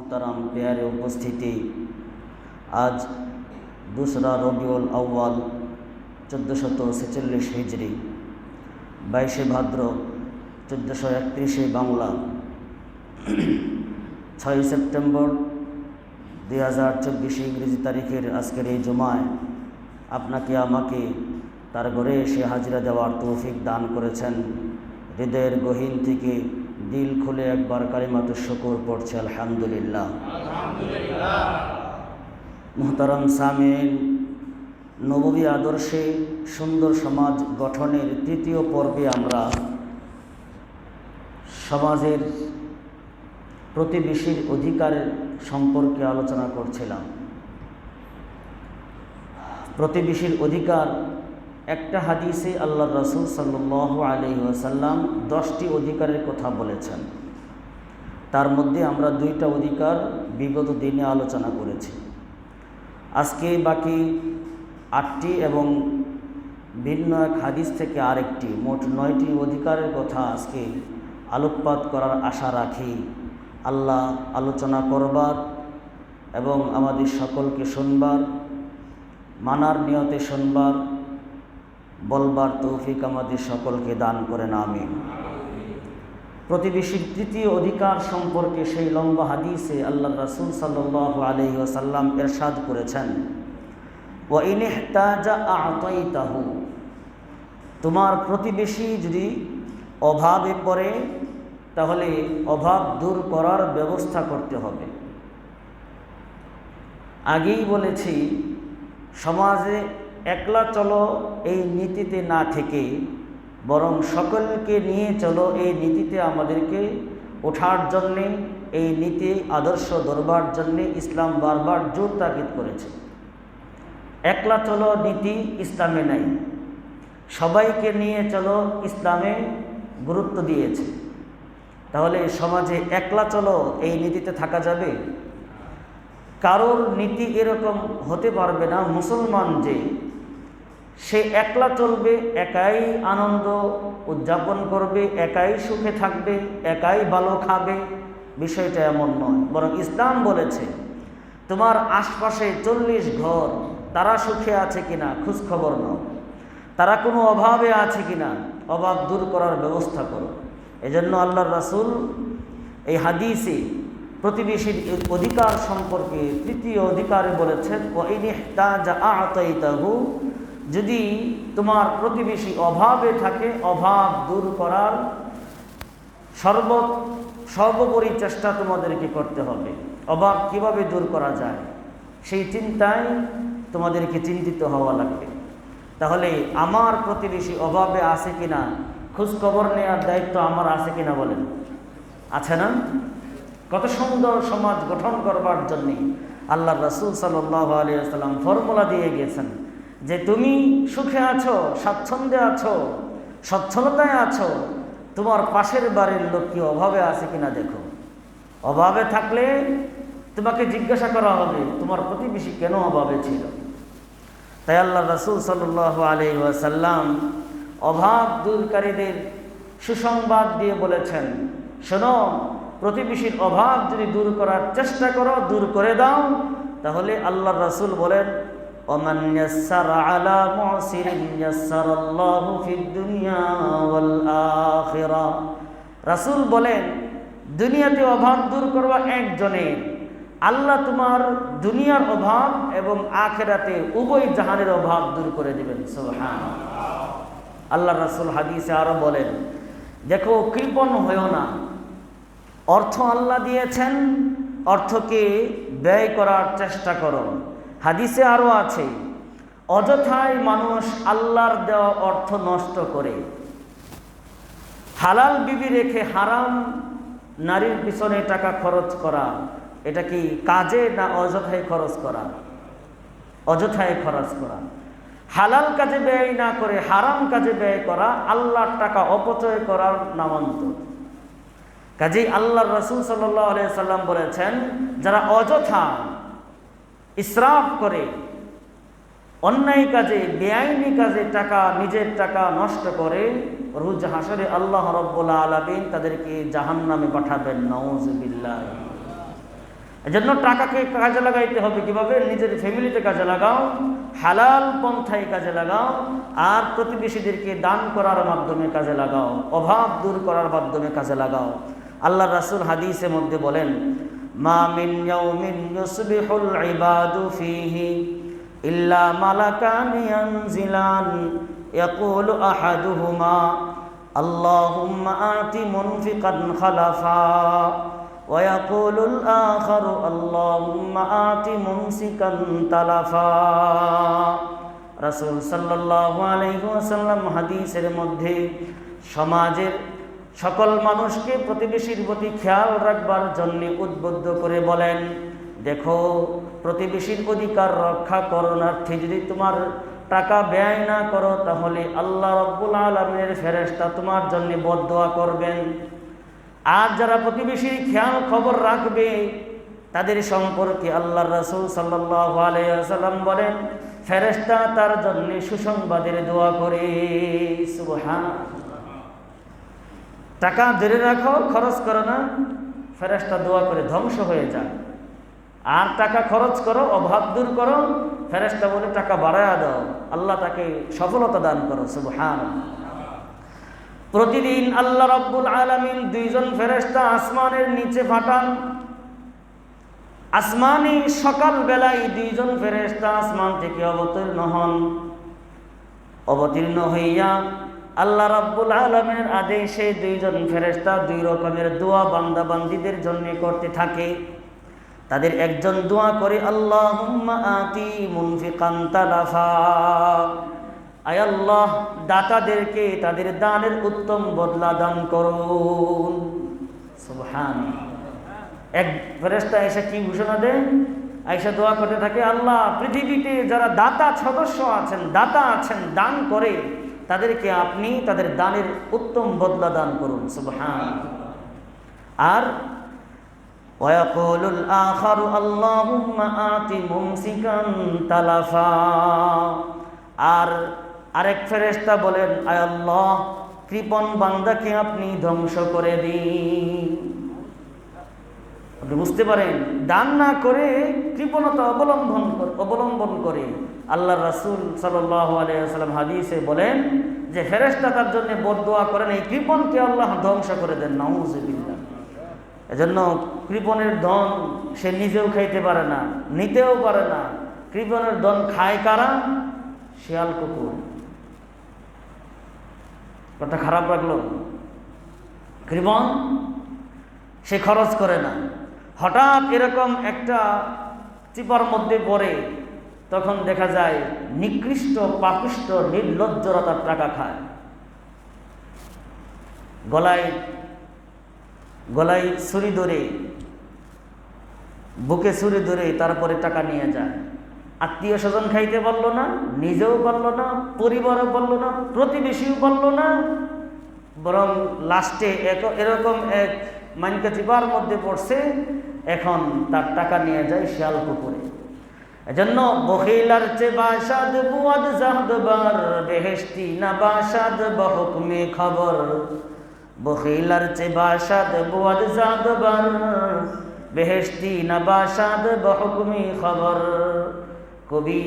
মোহতারাম প্যারে উপস্থিতি, আজ 2রা রবিউল আউয়াল 1446 হিজরি, 22শে ভাদ্র 1431 বাংলা, 6 সেপ্টেম্বর 2024 ইংরেজি তারিখের আজকের এই জুমায় আপনাকে আমাকে তার ঘরে এসে হাজিরা দেওয়ার তৌফিক দান করেছেন। হৃদয়ের গহীন থেকে দিল খুলে একবার কালিমাতুশ শুকর পড়ছে আলহামদুলিল্লাহ। মুহতারাম সামিঈন, নববী আদর্শে সুন্দর সমাজ গঠনের 3য় পর্বে আমরা সমাজের প্রতিবেশীর অধিকারের সম্পর্কে আলোচনা করছিলাম। প্রতিবেশীর অধিকার, একটা হাদিসে আল্লাহর রাসূল সাল্লাল্লাহু আলাইহি ওয়াসাল্লাম 10টি অধিকারের কথা বলেছেন। তার মধ্যে আমরা 2টা অধিকার বিগত দিনে আলোচনা করেছি। আজকে বাকি 8টি এবং ভিন্ন এক হাদিস থেকে আরেকটি, মোট 9টি অধিকারের কথা আজকে আলোকপাত করার আশা রাখি। আল্লাহ আলোচনা করবার এবং আমাদের সকলকে শুনবার, মানার নিয়তে শুনবার, বলবার তৌফিক আমাদের সকলকে দান করেন, আমিন। প্রতিবেশীর 3য় অধিকার সম্পর্কে সেই লম্বা হাদিসে আল্লাহ রাসূল সাল্লাল্লাহু আলাইহি ওয়াসাল্লাম ইরশাদ করেছেন, ওয়া ইন ইহতাজা আ'তাইতাহু, তোমার প্রতিবেশী যদি অভাবে পড়ে তাহলে অভাব দূর করার ব্যবস্থা করতে হবে। আগেই বলেছি, সমাজে একলা চলো এই নীতিতে না থেকে বরং সকলকে নিয়ে চলো এই নীতিতে আমাদেরকে ওঠার জন্যে, এই নীতি আদর্শ ধরবার জন্যে ইসলাম বারবার জোর তাকিদ করেছে। একলা চলো নীতি ইসলামে নাই, সবাইকে নিয়ে চলো ইসলামে গুরুত্ব দিয়েছে। তাহলে সমাজে একলা চলো এই নীতিতে থাকা যাবে? কারোর নীতি এরকম হতে পারবে না মুসলমান যে সে একলা চলবে, একাই আনন্দ উদযাপন করবে, একাই সুখে থাকবে, একাই ভালো খাবে। বিষয়টা এমন নয়, বরং ইসলাম বলেছে তোমার আশপাশে 40 ঘর, তারা সুখে আছে কিনা খোঁজ খবর নাও, তারা কোনো অভাবে আছে কিনা অভাব দূর করার ব্যবস্থা করো। এজন্য আল্লাহর রাসূল এই হাদিসে প্রতিবেশীর অধিকার সম্পর্কে 3য় অধিকারে বলেছেন, ওয়া ইন ইহতাজা আ'তাইতাহু, যদি তোমার প্রতিবেশী অভাবে থাকে অভাব দূর করার সর্বোপরি চেষ্টা তোমাদেরকে করতে হবে। অভাব কিভাবে দূর করা যায় সেই চিন্তায় তোমাদেরকে চিন্তিত হওয়া লাগবে। তাহলে আমার প্রতিবেশী অভাবে আছে কিনা খোঁজ খবর নেওয়ার দায়িত্ব আমার আছে কিনা বলেন? আছে না? কত সুন্দর সমাজ গঠন করবার জন্যে আল্লাহর রাসূল সাল্লাল্লাহু আলাইহি ওয়াসাল্লাম ফর্মুলা দিয়ে গেছেন যে তুমি সুখে আছো, স্বাচ্ছন্দ্যে আছো, সচ্ছলতায় আছো, তোমার পাশের বাড়ির লোক কি অভাবে আছে কিনা দেখো। অভাবে থাকলে তোমাকে জিজ্ঞাসা করা হবে তোমার প্রতিবেশী কেন অভাবে ছিল। তাই আল্লাহর রাসূল সাল্লাল্লাহু আলাইহি ওয়াসাল্লাম অভাব দূরকারীদের সুসংবাদ দিয়ে বলেছেন, শোনো, প্রতিবেশীর অভাব যদি দূর করার চেষ্টা করো, দূর করে দাও, তাহলে আল্লাহর রাসূল বলেন, ওমান ইয়াসসারা আলা মুসিরিন ইয়াসসারাল্লাহু ফিদ দুনিয়া ওয়াল আখিরাহ। রাসূল বলেন, দুনিয়াতে অভাব দূর করবা একজনের, আল্লাহ তোমার দুনিয়ার অভাব এবং আখিরাতে উভয় জাহানের অভাব দূর করে দিবেন। সুবহানাল্লাহ। আল্লাহর রাসূল হাদিসে আরো বলেন, দেখো কৃপণ হয়ো না, অর্থ আল্লাহ দিয়েছেন, অর্থকে ব্যয় করার চেষ্টা করো। হাদিসে আরো আছে, অযথায় মানুষ আল্লাহর দেওয়া অর্থ নষ্ট করে। হালাল বিবি রেখে হারাম নারীর পিছনে টাকা খরচ করা, এটা কি কাজে না অযথায় খরচ করা? অযথায় খরচ করা। হালাল কাজে ব্যয় না করে হারাম কাজে ব্যয় করা আল্লাহর টাকা অপচয় করার নামান্তর। কাজেই আল্লাহর রাসূল সাল্লাল্লাহু আলাইহি সাল্লাম বলেছেন, যারা অযথা ইসরাফ করে, অন্যায় কাজে বেআইনি কাজে টাকা, নিজের টাকা নষ্ট করে, রোজ হাসরে আল্লাহ রাব্বুল আলামিন তাদেরকে জাহান্নামে পাঠাবেন। নাউযুবিল্লাহ। এজন্য টাকাকে কাজে লাগাইতে হবে কিভাবে? নিজের ফ্যামিলিতে কাজে লাগাও, হালাল পন্থায় কাজে লাগাও, আর প্রতিবেশীদেরকে দান করার মাধ্যমে কাজে লাগাও, অভাব দূর করার মাধ্যমে কাজে লাগাও। আল্লাহ রাসূল হাদিসের মধ্যে বলেন, মা মিন ইয়াউমিন ইউসবিহুল ইবাদু ফীহি ইল্লা মালাকান ইয়ানজিলান ইয়াকুলু আহাদুহুমা আল্লাহুম্মা আতি মুনফিকান খালাফা ওয়া ইয়াকুলুল আখারু আল্লাহুম্মা আতি মুমসিকান তালাফা। রাসূল সাল্লাল্লাহু আলাইহি ওয়াসাল্লাম হাদিসের মধ্যে সমাজের সকল মানুষকে প্রতিবেশীর প্রতি খেয়াল রাখবার জন্য উদ্বুদ্ধ করে বলেন, দেখো প্রতিবেশীর অধিকার রক্ষা করণার্থে যদি তোমার টাকা ব্যয় না করো তাহলে আল্লাহ রাব্বুল আলামিনের ফেরেশতা তোমার জন্য বদদোয়া করবেন। আর যারা প্রতিবেশীর খেয়াল খবর রাখবে তাদের সম্পর্কে আল্লাহর রাসূল সাল্লাল্লাহু আলাইহি ওয়াসাল্লাম বলেন, ফেরেশতা তার জন্য সুসংবাদের দোয়া করে। সুবহানাল্লাহ। টাকা ধরে রাখো, খরচ করো না, ফেরেশতা দোয়া করে ধ্বংস হয়ে যায়। আর টাকা খরচ করো, অভাব দূর করো, ফেরেশতা বলে টাকা বাড়ায়া দাও, আল্লাহ তাকে সফলতা দান করো। সুবহানাল্লাহ। প্রতিদিন আল্লাহ রাব্বুল আলামিন দুইজন ফেরেশতা আসমানের নিচে পাঠান। আসমানে সকাল বেলায় দুইজন ফেরেশতা আসমান থেকে অবতীর্ণ হইয়া আল্লাহ রাব্বুল আলামিনের আদেশে দুইজন ফেরেশতা দুই রকমের দোয়া বান্দা বান্দীদের জন্য করতে থাকে। তাদের একজন দোয়া করে, আল্লাহুম্মা আতি মুনফিকান তালাফা, আয় আল্লাহ দাতাদেরকে তাদের দানের উত্তম বদলা দান করুন। সুবহানাল্লাহ। এক ফেরেশতা এসে কি ঘোষণা দেন? আয়েশা দোয়া করতে থাকে, আল্লাহ পৃথিবীতে যারা দাতা সদস্য আছেন, দাতা আছেন, দান করে, তাদেরকে আপনি তাদের দানের উত্তম বদলা দান করুন। সুবহানাল্লাহ। আর ওয়ায়াকুলুল আখারু আল্লাহুম্মা আতি মুমসিকান তালাফা, আর আরেক ফেরেশতা বলেন, আয় আল্লাহ কৃপণ বান্দাকে আপনি ধ্বংস করে দিন। আপনি বুঝতে পারেন, দান না করে কৃপণতা অবলম্বন করে আল্লাহর রাসূল সাল্লাল্লাহু আলাইহি ওয়াসাল্লাম হাদিসে বলেন যে ফেরেশতা তার জন্য বদদোয়া করেন, এই কৃপণকে আল্লাহ ধ্বংস করে দেন। নাউযুবিল্লাহ। এজন্য কৃপণের ধন সে নিজেও খাইতে পারে না, নিতেও পারে না। কৃপণের ধন খায় কারা? শিয়াল কুকুর। কথা খারাপ লাগলো? কৃপণ সে খরচ করে না। হঠাৎ এরকম একটা চিপার মধ্যে পড়ে, তখন দেখা যায় নিকৃষ্ট পাপিষ্ট নির্লজ্জরা তার টাকা খায়। গলায় ছুরি ধরে, বুকে ছুরি ধরে তারপরে টাকা নিয়ে যায়। আত্মীয় স্বজন খাইতে পারলো না, নিজেও পারলো না, পরিবারও পারলো না, প্রতিবেশীও পারলো না, বরং লাস্টে এরকম এক মাইনকা চিপার মধ্যে পড়ছে, এখন তার টাকা নিয়ে যায় শিয়াল কুকুরে। এজন্য বখিলার চে বাসাদ বুয়াদ জাহদবার, বেহেশতি না বাসাদ বহুকমে খবর। বখিলার চে বাসাদ বুয়াদ জাহদবার, বেহেশতি না বাসাদ বহুকমে খবর। কবি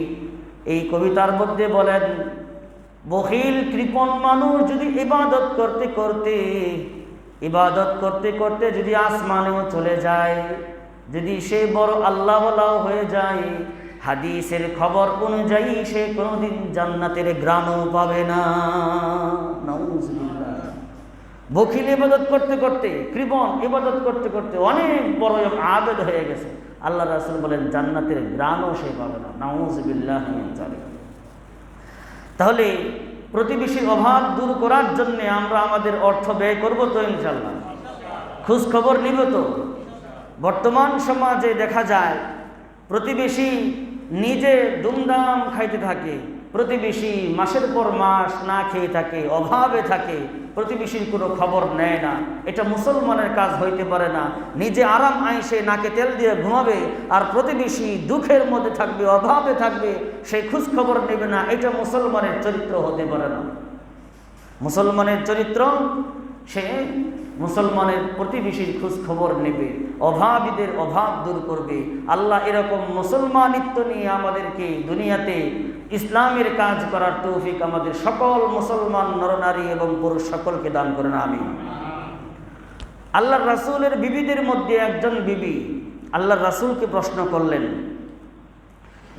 এই কবিতার মধ্যে বলেন, বখিল কৃপণ মানুষ যদি ইবাদত করতে করতে যদি আসমানেও চলে যায়, যদি সে বড় আল্লাহওয়ালাও হয়ে যায়, হাদিসের খবর অনুযায়ী সে কোনোদিন জান্নাতের ঘ্রাণও পাবে না। নাউযুবিল্লাহ। বখিল ইবাদত করতে করতে, কৃপণ ইবাদত করতে করতে অনেক বড় আবেদ হয়ে গেছে, আল্লাহ রাসূল বলেন জান্নাতের ঘ্রাণও সে পাবে না। নাউযুবিল্লাহ মিন যালিক। তাহলে প্রতিবেশীর অভাব দূর করার জন্য আমরা আমাদের অর্থ ব্যয় করব তো ইনশাআল্লাহ? খোঁজ খবর নিব তো? বর্তমান সমাজে দেখা যায় প্রতিবেশী নিজে দুমদাম খাইতে থাকে, প্রতিবেশী মাসের পর মাস না খেয়ে থাকে, অভাবে থাকে, প্রতিবেশীর কোনো খবর নেয় না। এটা মুসলমানের কাজ হইতে পারে না। নিজে আরাম আইসে নাকে তেল দিয়ে ঘুমাবে, আর প্রতিবেশী দুঃখের মধ্যে থাকবে, অভাবে থাকবে, সে খোঁজ খবর নেবে না। এটা মুসলমানের চরিত্র হতে পারে না। মুসলমানের চরিত্র সে মুসলমানের প্রতিবেশীর খোঁজ খবর নেবে, অভাবীদের অভাব দূর করবে। আল্লাহ এরকম মুসলমানিত্ব নিয়ে আমাদেরকে দুনিয়াতে ইসলামের কাজ করার তৌফিক আমাদের সকল মুসলমান নরনারী এবং পুরুষ সকলকে দান করেন, আমিন। আল্লাহর রাসূলের বিবিদের মধ্যে একজন বিবি আল্লাহর রাসূলকে প্রশ্ন করলেন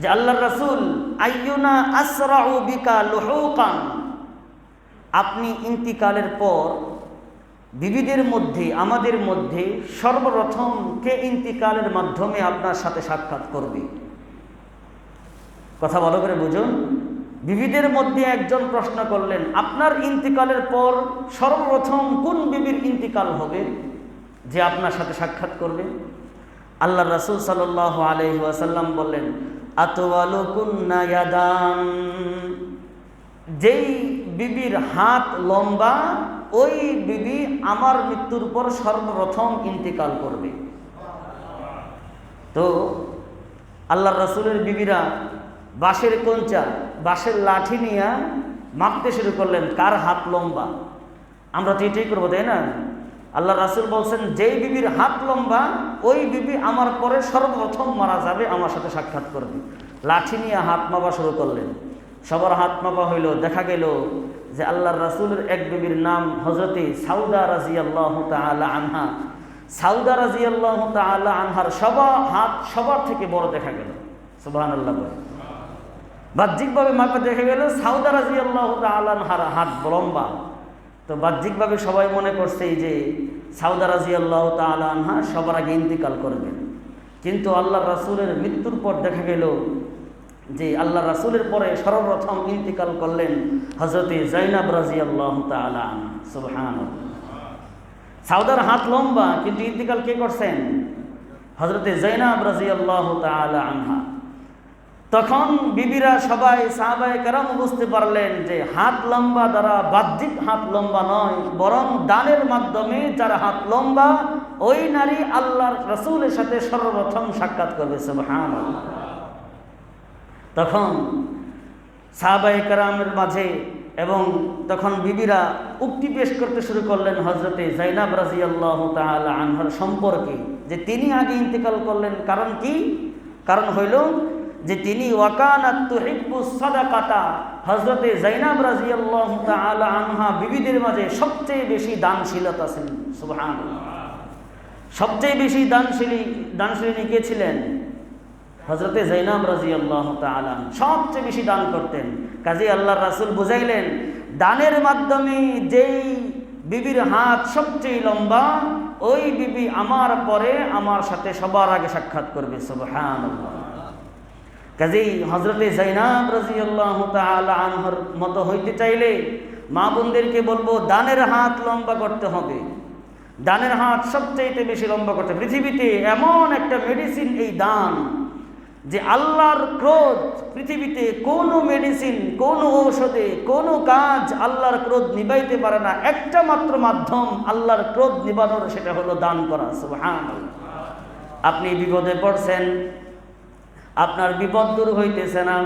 যে, আল্লাহর রাসূল, আইয়ুনা আসরাউ বিকা লুহুকান, আপনি ইন্তিকালের পর বিবিদের মধ্যে আমাদের মধ্যে সর্বপ্রথম কে ইন্তিকালের মাধ্যমে আপনার সাথে সাক্ষাৎ করবে? কথা ভালো করে বুঝুন। বিবিদের মধ্যে একজন প্রশ্ন করলেন, আপনার ইন্তিকালের পর সর্বপ্রথম কোন বিবির ইন্তিকাল হবে যে আপনার সাথে সাক্ষাৎ করবে? আল্লাহ রাসূল সাল্লাল্লাহু আলাইহি ওয়াসাল্লাম বললেন, আতওয়ালুকুন্না ইয়াদান, যেই বিবির হাত লম্বা ওই বিবি আমার মৃত্যুর পর সর্বপ্রথম ইন্তিকাল করবে। তো আল্লাহর রাসূলের বিবিরা বাঁশের কঞ্চা, বাঁশের লাঠি নিয়ে মাপতে শুরু করলেন কার হাত লম্বা। আমরা তো এটাই করবো, তাই না? আল্লাহ রাসূল বলছেন, যেই বিবির হাত লম্বা ওই বিবি আমার পরে সর্বপ্রথম মারা যাবে, আমার সাথে সাক্ষাৎ করবে। লাঠি নিয়ে হাত মাপা শুরু করলেন। সবার হাত মাপা হইল। দেখা গেল যে আল্লাহর রাসূলের এক বিবির নাম হযরতে সাউদা রাদিয়াল্লাহু তাআলা আনহা। সাউদা রাদিয়াল্লাহু তাআলা আনহার সবার থেকে বড় দেখা গেল। সুবহানাল্লাহ। বাহ্যিকভাবে মাপে দেখা গেল সাউদা রাদিয়াল্লাহু তাআলা আনহার হাত লম্বা। তো বাহ্যিকভাবে সবাই মনে করছে যে সাউদা রাদিয়াল্লাহু তাআলা আনহা সবার আগে ইন্তিকাল করবেন। কিন্তু আল্লাহর রাসূলের মৃত্যুর পর দেখা গেল যে আল্লাহ রাসূলের পরে সর্বপ্রথম ইন্তিকাল করলেন হযরতে যায়েনাব রাদিয়াল্লাহু তাআলা আনহা। সুবহানাল্লাহ। সাউদার হাত লম্বা, কিন্তু ইন্তিকাল কে করছেন? হযরতে যায়েনাব রাদিয়াল্লাহু তাআলা আনহা। তখন বিবিরা সবাই সাহাবায়ে কেরাম বুঝতে পারলেন যে হাত লম্বা দ্বারা বাহ্যিক হাত লম্বা নয়, বরং দানের মাধ্যমে যার হাত লম্বা ওই নারী আল্লাহর রাসূলের সাথে সর্বপ্রথম সাক্ষাৎ করবে। সুবহানাল্লাহ। তখন সাহাবায়ে কেরামের মাঝে এবং তখন বিবিরা উক্তি পেশ করতে শুরু করলেন হযরতে যায়েনাব রাদিয়াল্লাহু তাআলা আনহার সম্পর্কে, যে তিনি আগে ইন্তেকাল করলেন। কারণ কি? কারণ হইল যে তিনি ওয়াকানাত তুহিব্বুস সাদাকাতা, হযরতে যায়েনাব রাদিয়াল্লাহু তাআলা আনহা বিবিদের মাঝে সবচেয়ে বেশি দানশীলতা ছিলেন। সুবহানাল্লাহ। সবচেয়ে বেশি দানশীলিনী কে ছিলেন? হযরতে যায়েনাব রাদিয়াল্লাহু তাআলা সবচেয়ে বেশি দান করতেন। কাজী আল্লাহর রাসূল বুঝাইলেন, দানের মাধ্যমে যেই বিবির হাত সবচেয়ে লম্বা ওই বিবি আমার পরে আমার সাথে সবার আগে সাক্ষাৎ করবে। সুবহানাল্লাহ। কাজী হযরতে যায়েনাব রাদিয়াল্লাহু তাআলা আনহার মতো হইতে চাইলে মা বোনদেরকে বলবো, দানের হাত লম্বা করতে হবে। দানের হাত সবচেয়ে বেশি লম্বা করতে। পৃথিবীতে এমন একটা মেডিসিন এই দান, যে আল্লাহর ক্রোধ পৃথিবীতে কোনো মেডিসিন, কোনো ঔষধে, কোনো কাজ আল্লাহর ক্রোধ নিবাইতে পারে না। একটা মাত্র মাধ্যম আল্লাহর ক্রোধ নিবানোর, সেটা হলো দান করা। সুবহানাল্লাহ। আপনি বিপদে পড়ছেন, আপনার বিপদ দূর হইতেছে না,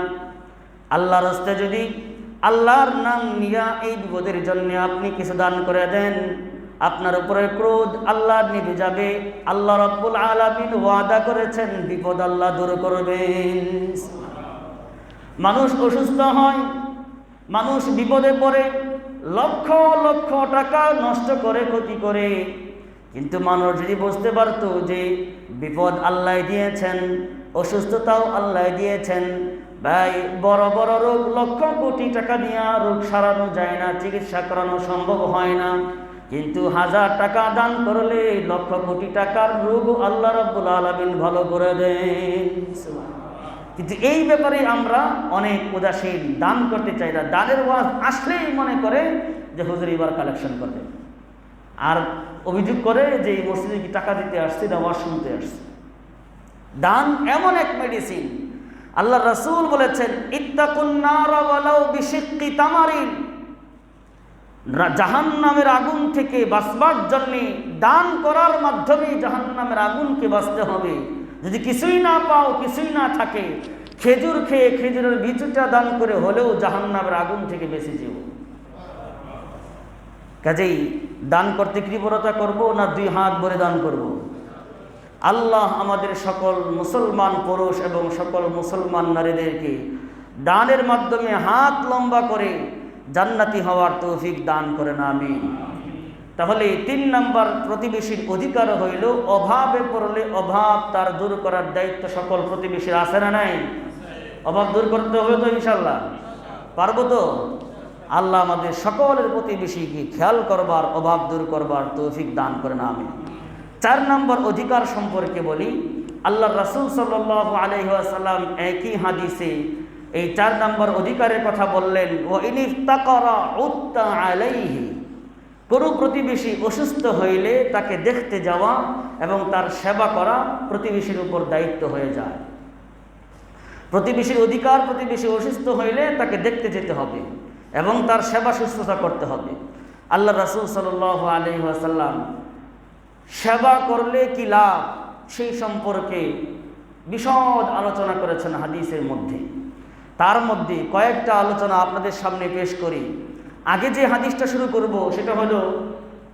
আল্লাহর রাস্তায় যদি আল্লাহর নাম নিয়া এই বিপদের জন্য আপনি কিছু দান করে দেন, আপনার উপরে ক্রোধ আল্লাহ নিভে যাবে। আল্লাহ রাব্বুল আলামিন ওয়াদা করেছেন বিপদ আল্লাহ দূর করবেন। মানুষ অসুস্থ হয়, মানুষ বিপদে পড়ে, লক্ষ লক্ষ টাকা নষ্ট করে, ক্ষতি করে, কিন্তু মানুষ যদি বুঝতে পারতো যে বিপদ আল্লাহ দিয়েছেন, অসুস্থতাও আল্লাহ দিয়েছেন। ভাই, বড় বড় রোগ লক্ষ কোটি টাকা দিয়ে রোগ সারানো যায় না, চিকিৎসা করানো সম্ভব হয় না, কিন্তু 1000 টাকা দান করলে লক্ষ কোটি টাকার রোগ আল্লাহ রাব্বুল আলামিন ভালো করে দেন। কিন্তু এই ব্যাপারে আমরা অনেক উদাসীন, দান করতে চাই না। দানের ওয়াজ আসলেই মনে করে যে হুজুর এবার কালেকশন করবে, আর অভিযোগ করে যে এই মসজিদে কি টাকা দিতে আসছে না ওয়াজ শুনতে আসছে। দান এমন এক মেডিসিন, আল্লাহ রাসূল বলেছেন, ইত্তাকুন নার ওয়ালাউ বিশিক্কি তামারিন, জাহান্নামের আগুন থেকে বাঁচবার জন্য দান করার মাধ্যমে জাহান্নামের আগুনকে বাঁচতে হবে। যদি কিছুই না পাও, কিছুই না থাকে, খেজুর খেয়ে খেজুরের বীজটা দান করে হলেও জাহান্নামের আগুন থেকে বেঁচে যেও। কাজেই দান করতে কৃপণতা করব না দুই হাত ভরে দান করব? আল্লাহ আমাদের সকল মুসলমান পুরুষ এবং সকল মুসলমান নারীদেরকে দানের মাধ্যমে হাত লম্বা করে জান্নাতি হওয়ার তৌফিক দান করেন, আমিন। তাহলে 3 নম্বর প্রতিবেশীর অধিকার হইল অভাবে পড়লে অভাব তার দূর করার দায়িত্ব সকল প্রতিবেশীর আছে না নাই? অভাব দূর করতে হবে তো ইনশাল্লাহ, পারবো তো? আল্লাহ আমাদের সকলের প্রতিবেশীকে খেয়াল করবার, অভাব দূর করবার তৌফিক দান করেন, আমিন। 4 নম্বর অধিকার সম্পর্কে বলি। আল্লাহ রাসূল সাল্লাল্লাহু আলাইহি ওয়াসাল্লাম একই হাদিসে এই 4 নম্বর অধিকারের কথা বললেন, ওয়া ইনিফতাকারা উত্তা আলাইহি, কোনো প্রতিবেশী অসুস্থ হইলে তাকে দেখতে যাওয়া এবং তার সেবা করা প্রতিবেশীর উপর দায়িত্ব হয়ে যায়। প্রতিবেশীর অধিকার, প্রতিবেশী অসুস্থ হইলে তাকে দেখতে যেতে হবে এবং তার সেবা শুশ্রূষা করতে হবে। আল্লাহ রাসূল সাল্লাল্লাহু আলাইহি ওয়াসাল্লাম সেবা করলে কি লাভ সেই সম্পর্কে বিশদ আলোচনা করেছেন হাদিসের মধ্যে। তার মধ্যে কয়েকটা আলোচনা আপনাদের সামনে পেশ করি। আগে যে হাদিসটা শুরু করব সেটা হলো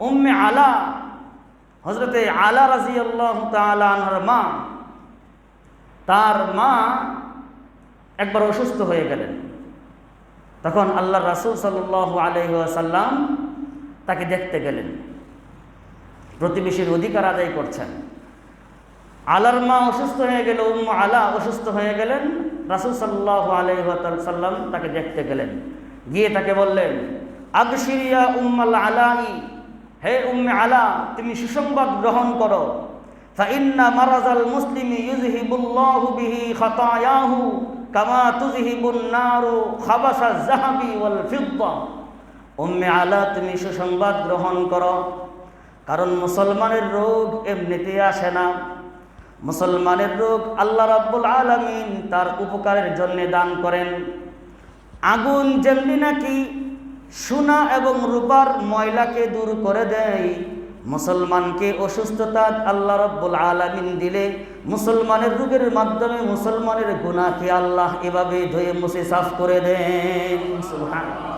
উম্মে আলা, হযরতে আলা রাদিয়াল্লাহু তাআলা আনহার মা। তার মা একবার অসুস্থ হয়ে গেলেন। তখন আল্লাহ রাসূল সাল্লাল্লাহু আলাইহি ওয়াসাল্লাম তাকে দেখতে গেলেন, প্রতিবেশীর অধিকার আদায় করছেন। আলার মা অসুস্থ হয়ে গেল, উম্মে আলা অসুস্থ হয়ে গেলেন। রাসূল সাল্লাল্লাহু আলাইহি ওয়াসাল্লাম তাকে দেখতে গেলেন, গিয়ে তাকে বললেন, আবশিরি ইয়া উম্মাল আলাই, হে উম্মে আলা, তুমি সুসংবাদ গ্রহণ করো। ফা ইন্না মারাজাল মুসলিমি ইউযহিবুল্লাহু বিহি খাতায়াহু কামা তুযহিবুন নারু খাবাসাজ যাহাবি ওয়াল ফিদ্দা। উম্মে আলা, তুমি সুসংবাদ গ্রহণ করো, কারণ মুসলমানের রোগ এমনিতে আসে না। মুসলমানের রোগ আল্লাহ রাব্বুল আলামিন তার উপকারের জন্য দান করেন। আগুন যেমনি নাকি সোনা এবং রূপার ময়লাকে দূর করে দেয়, মুসলমানকে অসুস্থতা আল্লাহ রাব্বুল আলামিন দিলে মুসলমানের রোগের মাধ্যমে মুসলমানের গুনাহকে আল্লাহ এভাবে ধুয়ে মুছে সাফ করে দেন। সুবহানাল্লাহ।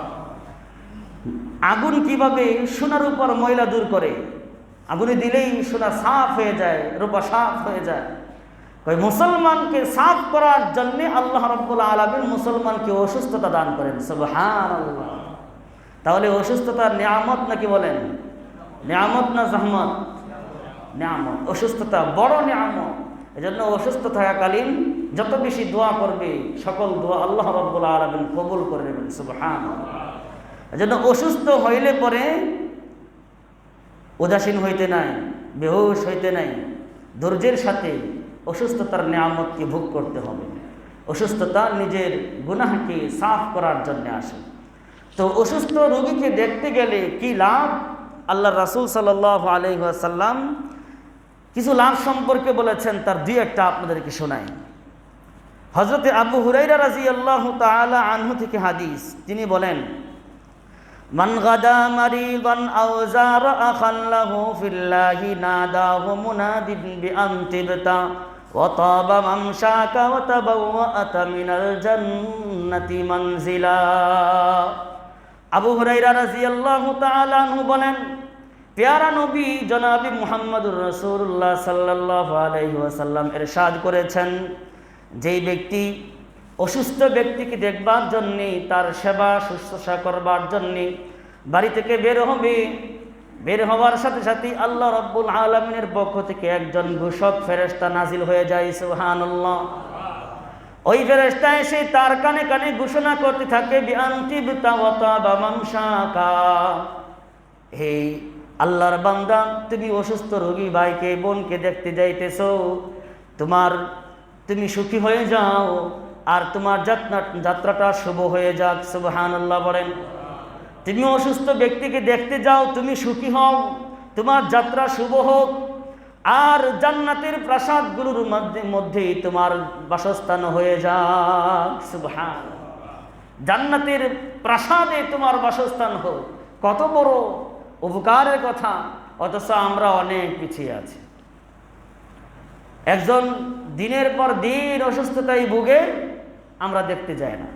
আগুন কিভাবে সোনার উপর ময়লা দূর করে? আগুনে দিলেই সোনা সাফ হয়ে যায়, রূপা সাফ হয়ে যায়। ওই মুসলমানকে সাফ করার জন্য আল্লাহ রাব্বুল আলামিন মুসলমানকে অসুস্থতা দান করেন। সুবহানাল্লাহ। তাহলে অসুস্থতার নিয়ামত নাকি বলেন? নিয়ামত না জাহমত? নিয়ামত। অসুস্থতা বড় নিয়ামত। এজন্য অসুস্থ থাকাকালীন যত বেশি দোয়া করবে, সকল দোয়া আল্লাহ রাব্বুল আলামিন কবুল করে নেবেন। সুবহানাল্লাহ। এজন্য অসুস্থ হইলে পরে উদাসীন হইতে নাই, বেহুশ হইতে নাই, ধৈর্যের সাথে অসুস্থতার নিয়ামতকে ভোগ করতে হবে। অসুস্থতা নিজের গুনাহকে সাফ করার জন্য আসে। তো অসুস্থ রোগীকে দেখতে গেলে কি লাভ? আল্লাহ রাসূল সাল্লাল্লাহু আলাইহি ওয়াসাল্লাম কিছু লাভ সম্পর্কে বলেছেন, তার 2-1টা আপনাদেরকে শোনাই। হযরতে আবু হুরায়রা রাদিয়াল্লাহু তাআলা আনহু থেকে হাদিস, তিনি বলেন, মান গাদা মারিদান আও যারা আখান লাহু ফিল্লাহি নাদাহু মুনাদিন বিআনতিবতা ওয়া তাবা মামশাকা ওয়া তাবাওয়াতা মিনাল জান্নাতি মানজিলা। আবু হুরায়রা রাদিয়াল্লাহু তাআলা আনহু বলেন, প্যারা নবী জনাবে মুহাম্মদুর রাসূলুল্লাহ সাল্লাল্লাহু আলাইহি ওয়াসাল্লাম ইরশাদ করেছেন, যেই ব্যক্তি অসুস্থ ব্যক্তিকে দেখবার জন্যে, তার সেবা শুশ্রূষা করবার জন্যে বাড়ি থেকে বের হবে, বের হওয়ার সাথে সাথে আল্লাহ রাব্বুল আলামিনের পক্ষ থেকে একজন ঘোষক ফেরেশতা নাজিল হয়ে যায়। সুবহানাল্লাহ। ওই ফেরেশতা এসে তার কানে কানে ঘোষণা করতে থাকে, বিআনতিবতা ওয়া তাবা মামশাকা, হে আল্লাহর বান্দা, তুমি অসুস্থ রোগী ভাইকে বোনকে দেখতে যাইতেছো, তুমি সুখী হয়ে যাও আর তোমার যাত্রাটা শুভ হয়ে যাক। সুবহানাল্লাহ বলেন। তুমি অসুস্থ ব্যক্তিকে দেখতে যাও, তুমি সুখী হও, তোমার যাত্রা শুভ হোক, আর জান্নাতের প্রাসাদগুলোর মধ্যে তোমার বাসস্থান হয়ে যাক। সুবহানাল্লাহ। জান্নাতের প্রাসাদে তোমার বাসস্থান হোক, কত বড় উপকারের কথা। অথচ আমরা অনেক পিছিয়ে আছি। একজন দিনের পর দিন অসুস্থতায় ভুগে, আমরা দেখতে যাই না।